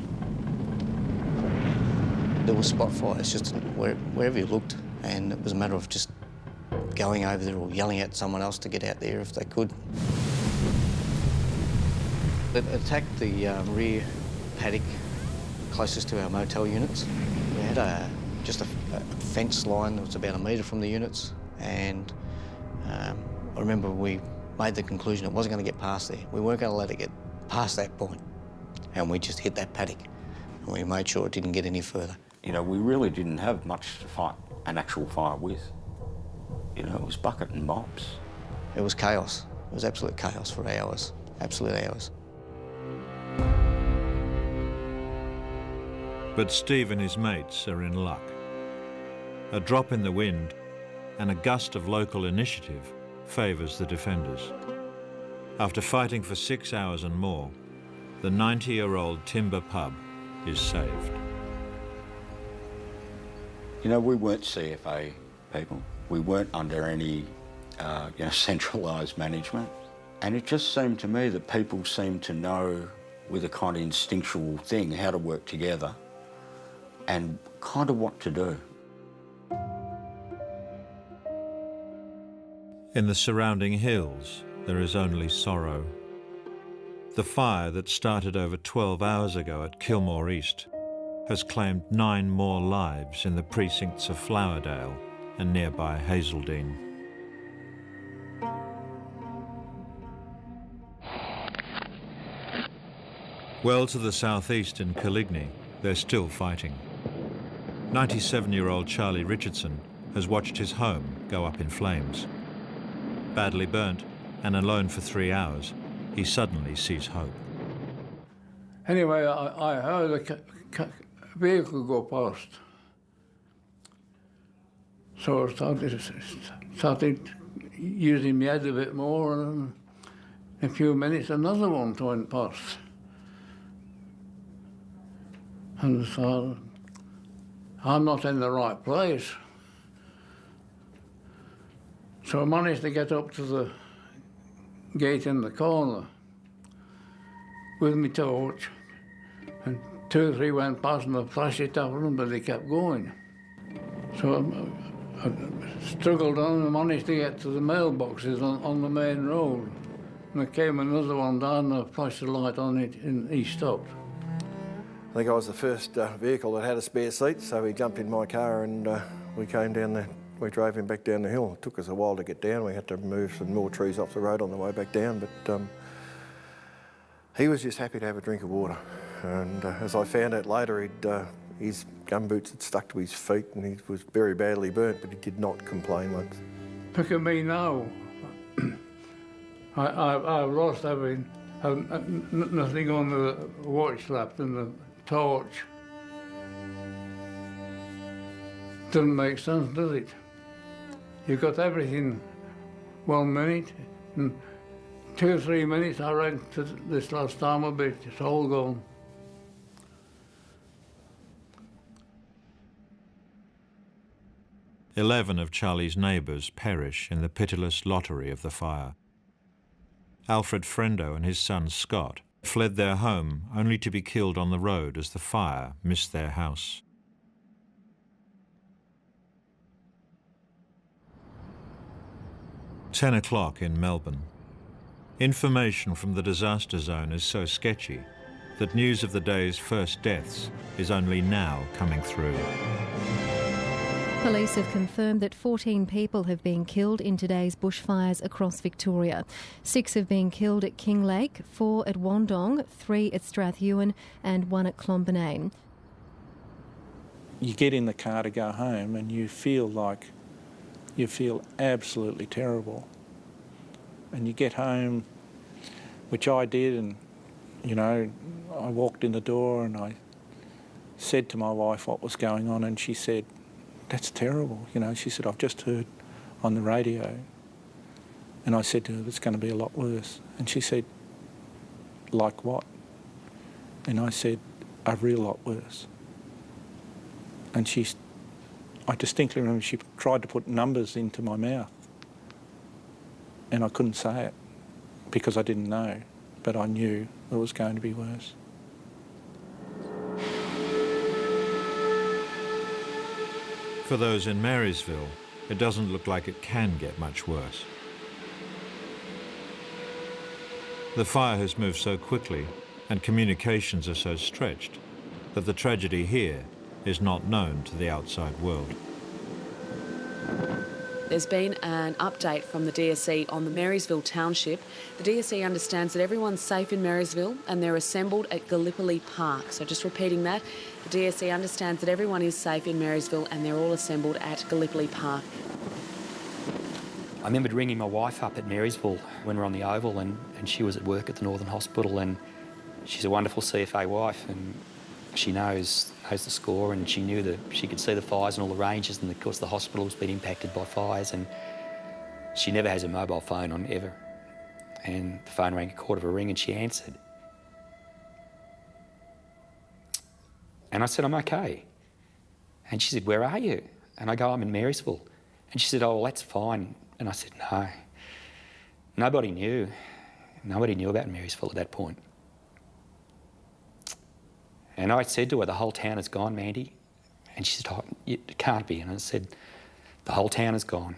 There were spot fires just wherever you looked, and it was a matter of just going over there or yelling at someone else to get out there if they could. It attacked the rear paddock closest to our motel units. We had just a fence line that was about 1 metre from the units, and I remember we made the conclusion it wasn't going to get past there. We weren't going to let it get past that point, and we just hit that paddock, and we made sure it didn't get any further.
You know, we really didn't have much to fight an actual fire with. You know, it was bucket and mops.
It was chaos. It was absolute chaos for hours, absolute hours.
But Steve and his mates are in luck. A drop in the wind and a gust of local initiative favours the defenders. After fighting for 6 hours and more, the 90-year-old timber pub is saved.
You know, we weren't CFA people. We weren't under any, centralised management. And it just seemed to me that people seemed to know with a kind of instinctual thing how to work together and kind of what to do.
In the surrounding hills, there is only sorrow. The fire that started over 12 hours ago at Kilmore East has claimed 9 more lives in the precincts of Flowerdale and nearby Hazeldean. Well to the southeast in Coligny, they're still fighting. 97-year-old Charlie Richardson has watched his home go up in flames. Badly burnt and alone for 3 hours, he suddenly sees hope.
Anyway, I heard a vehicle go past. So I started using my head a bit more, and in a few minutes another one went past. And I thought, I'm not in the right place. So I managed to get up to the gate in the corner with my torch, and 2 or 3 went past and I flashed it up at them, but they kept going. So I struggled on and managed to get to the mailboxes on the main road. And there came another one down and I flashed the light on it and he stopped.
I think I was the first vehicle that had a spare seat, so he jumped in my car and we came down there. We drove him back down the hill. It took us a while to get down. We had to move some more trees off the road on the way back down, but he was just happy to have a drink of water. And as I found out later, his gumboots had stuck to his feet and he was very badly burnt, but he did not complain once.
Look at me now. I've lost everything. Nothing on the watch left and the torch. Doesn't make sense, does it? You've got everything 1 minute, and 2 or 3 minutes I read this last time a bit, it's all gone.
"11 of Charlie's neighbours perish in the pitiless lottery of the fire. Alfred Frendo and his son Scott fled their home only to be killed on the road as the fire missed their house. "10 o'clock in Melbourne. Information from the disaster zone is so sketchy that news of the day's first deaths is only now coming through.
Police have confirmed that 14 people have been killed in today's bushfires across Victoria. 6 have been killed at Kinglake, 4 at Wandong, 3 at Strathewen and 1 at Clonbinane.
You get in the car to go home and you feel absolutely terrible. And you get home which I did, and, you know, I walked in the door and I said to my wife what was going on, and she said, "That's terrible." You know, she said, "I've just heard on the radio." And I said to her, "It's going to be a lot worse." And she said, "Like what?" And I said, "A real lot worse." And I distinctly remember she tried to put numbers into my mouth. And I couldn't say it because I didn't know, but I knew it was going to be worse.
For those in Marysville, it doesn't look like it can get much worse. The fire has moved so quickly and communications are so stretched that the tragedy here is not known to the outside world.
There's been an update from the DSE on the Marysville township. The DSE understands that everyone's safe in Marysville and they're assembled at Gallipoli Park. So just repeating that, the DSE understands that everyone is safe in Marysville and they're all assembled at Gallipoli Park.
I remembered ringing my wife up at Marysville when we were on the Oval, and she was at work at the Northern Hospital, and she's a wonderful CFA wife, and she knows the score, and she knew that she could see the fires and all the ranges, and of course the hospital's been impacted by fires, and she never has a mobile phone on ever. And the phone rang a quarter of a ring and she answered. And I said, "I'm okay." And she said, "Where are you?" And I go, "I'm in Marysville." And she said, "Oh, well, that's fine." And I said, "No." Nobody knew. Nobody knew about Marysville at that point. And I said to her, "The whole town is gone, Mandy." And she said, "Oh, it can't be." And I said, "The whole town is gone."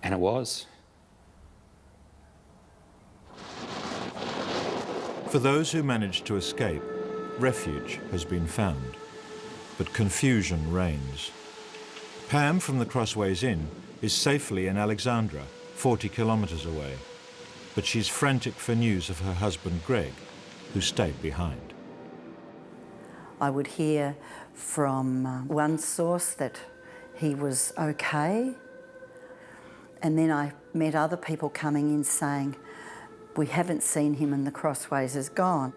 And it was.
For those who managed to escape, refuge has been found, but confusion reigns. Pam from the Crossways Inn is safely in Alexandra, 40 kilometres away, but she's frantic for news of her husband Greg, who stayed behind.
I would hear from one source that he was okay, and then I met other people coming in saying, "We haven't seen him and the Crossways is gone."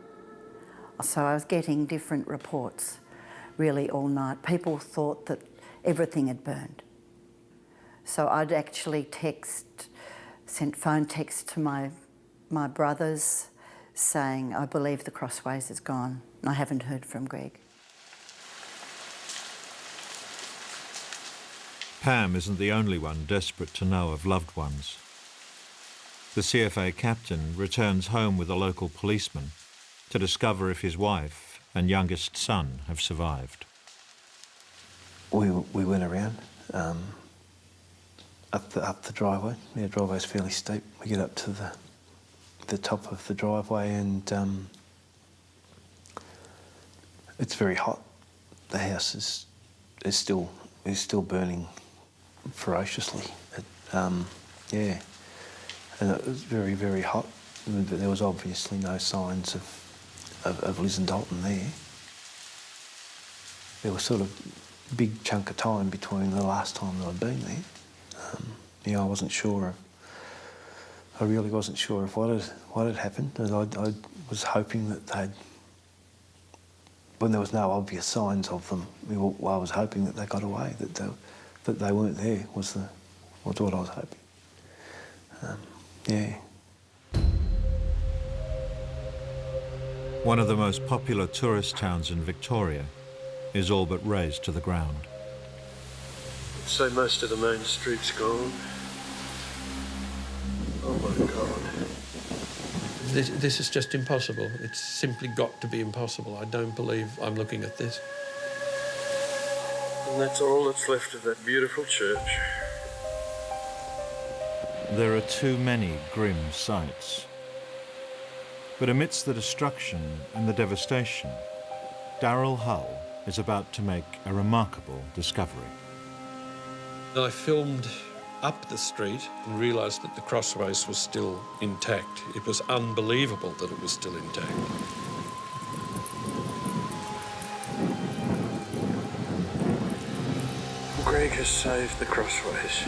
So I was getting different reports really all night. People thought that everything had burned. So I'd actually sent phone texts to my brothers saying, "I believe the Crossways is gone." I haven't heard from Greg.
Pam isn't the only one desperate to know of loved ones. The CFA captain returns home with a local policeman to discover if his wife and youngest son have survived.
We went around up the driveway. Yeah, the driveway's fairly steep. We get up to the top of the driveway, and it's very hot. The house is still burning ferociously. Yeah, and it was very, very hot. But there was obviously no signs of Liz and Dalton there. There was sort of a big chunk of time between the last time that I'd been there. I wasn't sure. I really wasn't sure of what had happened, and I was hoping that when there was no obvious signs of them, I was hoping that they got away, that they weren't there was what I was hoping. Yeah.
One of the most popular tourist towns in Victoria is all but razed to the ground.
I'd say most of the main street's gone. Oh my God.
This is just impossible. It's simply got to be impossible. I don't believe I'm looking at this.
And that's all that's left of that beautiful church.
There are too many grim sights. But amidst the destruction and the devastation, Darrell Hull is about to make a remarkable discovery.
I filmed up the street and realised that the Crossways was still intact. It was unbelievable that it was still intact.
Greg has saved the Crossways.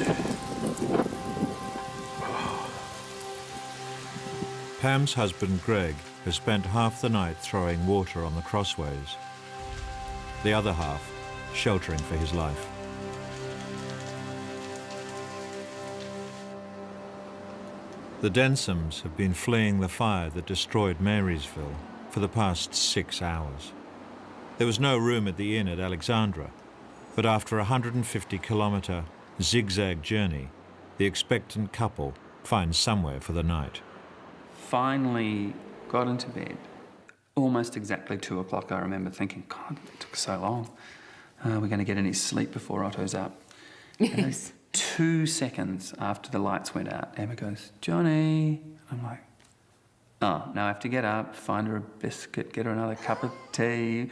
Pam's husband Greg has spent half the night throwing water on the crossways, the other half sheltering for his life. The Densoms have been fleeing the fire that destroyed Marysville for the past 6 hours. There was no room at the inn at Alexandra, but after a 150-kilometre zigzag journey, the expectant couple finds somewhere for the night.
Finally got into bed, almost exactly 2 o'clock. I remember thinking, God, it took so long. We're going to get any sleep before Otto's up.
Yes.
2 seconds after the lights went out, Emma goes, Johnny. I'm like, oh, now I have to get up, find her a biscuit, get her another cup of tea.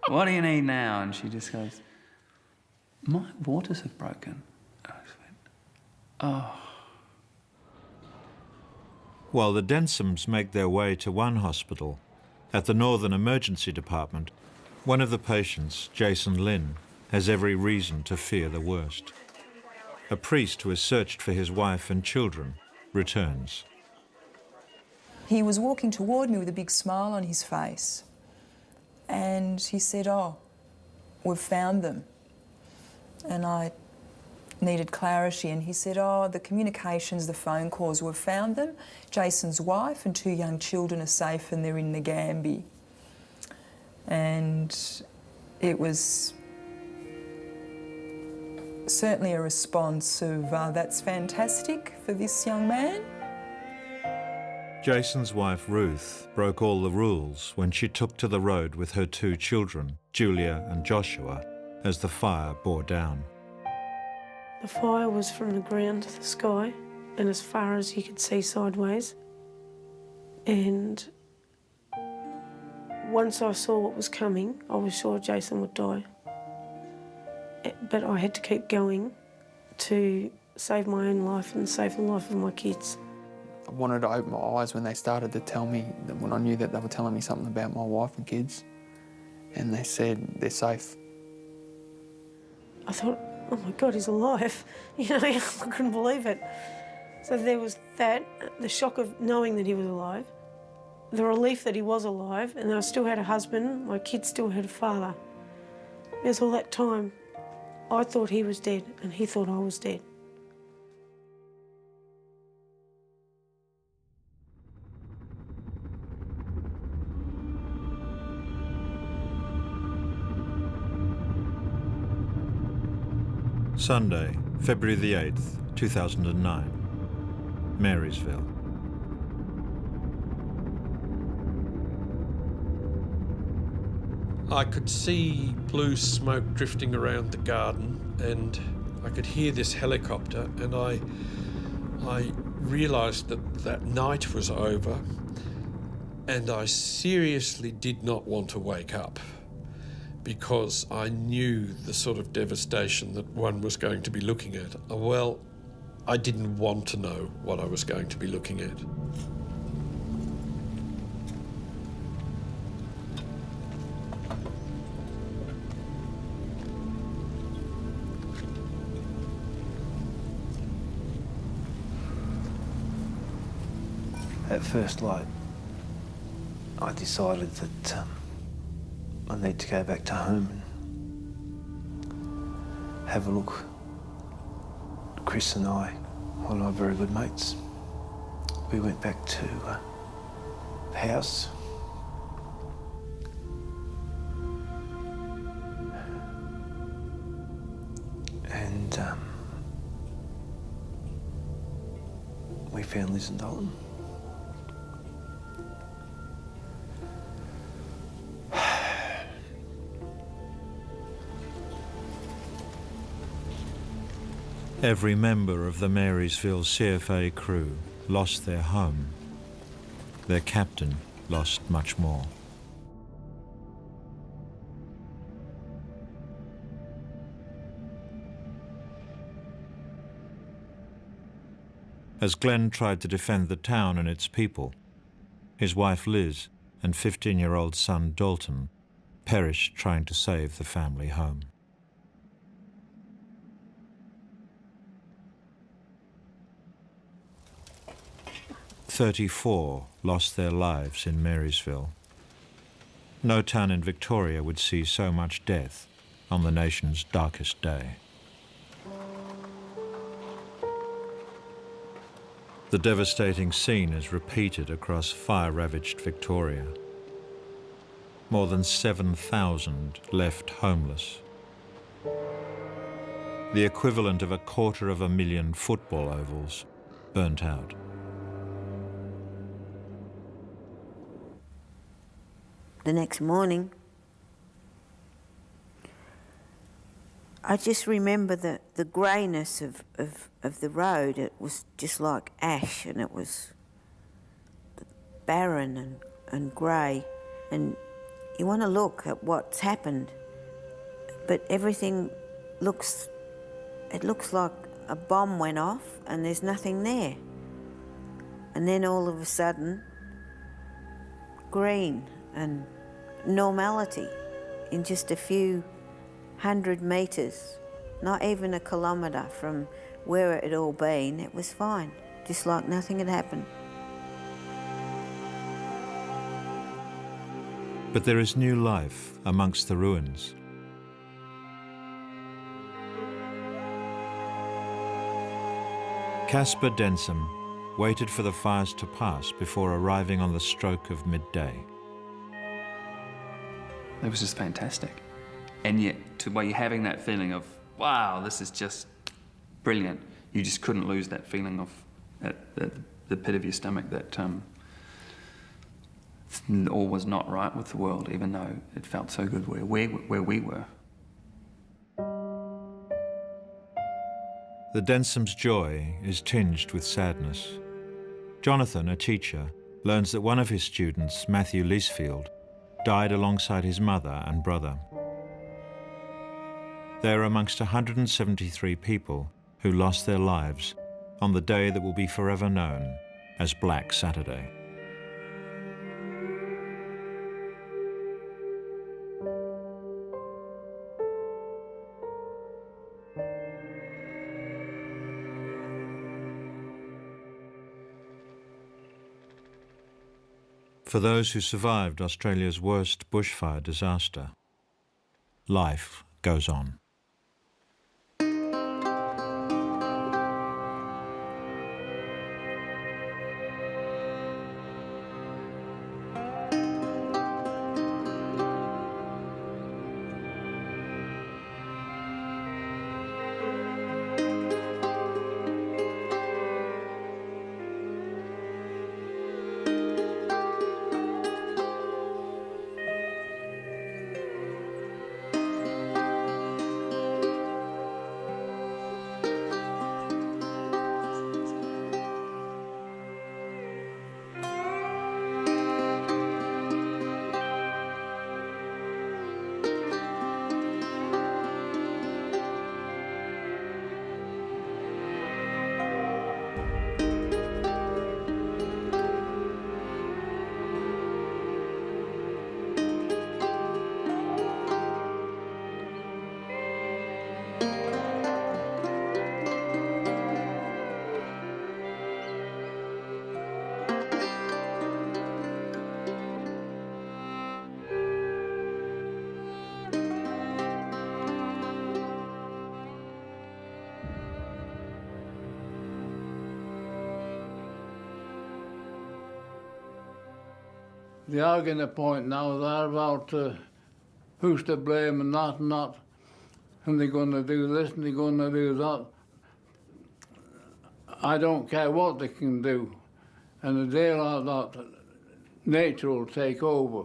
What do you need now? And she just goes, my waters have broken. I just went, oh.
While the Densoms make their way to one hospital, at the Northern Emergency Department, one of the patients, Jason Lynn, has every reason to fear the worst. A priest who has searched for his wife and children returns.
He was walking toward me with a big smile on his face, and he said, oh, we've found them. And I needed clarity, and he said, oh, the communications, the phone calls, we've found them. Jason's wife and 2 young children are safe and they're in Ngambie. And it was certainly a response of, that's fantastic for this young man.
Jason's wife, Ruth, broke all the rules when she took to the road with her 2 children, Julia and Joshua, as the fire bore down.
The fire was from the ground to the sky and as far as you could see sideways. And once I saw what was coming, I was sure Jason would die. But I had to keep going to save my own life and save the life of my kids.
I wanted to open my eyes when they started to tell me, when I knew that they were telling me something about my wife and kids. And they said they're safe.
I thought, oh my God, he's alive. You know, I couldn't believe it. So there was that, the shock of knowing that he was alive, the relief that he was alive, and that I still had a husband, my kids still had a father. There's all that time. I thought he was dead, and he thought I was dead.
Sunday, February the 8th, 2009, Marysville.
I could see blue smoke drifting around the garden, and I could hear this helicopter, and I realised that night was over, and I seriously did not want to wake up, because I knew the sort of devastation that one was going to be looking at. Well, I didn't want to know what I was going to be looking at.
At first light, I decided that I need to go back to home and have a look. Chris and I, one of my very good mates, we went back to the house. And we found Liz and Dalton.
Every member of the Marysville CFA crew lost their home. Their captain lost much more. As Glenn tried to defend the town and its people, his wife Liz and 15-year-old son Dalton perished trying to save the family home. 34 lost their lives in Marysville. No town in Victoria would see so much death on the nation's darkest day. The devastating scene is repeated across fire-ravaged Victoria. More than 7,000 left homeless. The equivalent of 250,000 football ovals burnt out.
The next morning, I just remember the greyness of the road. It was just like ash, and it was barren and grey. And you want to look at what's happened, but everything looks like a bomb went off and there's nothing there. And then all of a sudden, green and normality in just a few 100 metres, not even a kilometre from where it had all been. It was fine, just like nothing had happened.
But there is new life amongst the ruins. Caspar Densom waited for the fires to pass before arriving on the stroke of midday.
It was just fantastic. And yet, while you're having that feeling of, wow, this is just brilliant, you just couldn't lose that feeling of at the pit of your stomach that all was not right with the world, even though it felt so good where we were.
The Densom's joy is tinged with sadness. Jonathan, a teacher, learns that one of his students, Matthew Leasefield, died alongside his mother and brother. They are amongst 173 people who lost their lives on the day that will be forever known as Black Saturday. For those who survived Australia's worst bushfire disaster, life goes on.
The arguing point now they're about who's to blame and not, and they're going to do this and they're going to do that. I don't care what they can do, and a day like that, nature will take over.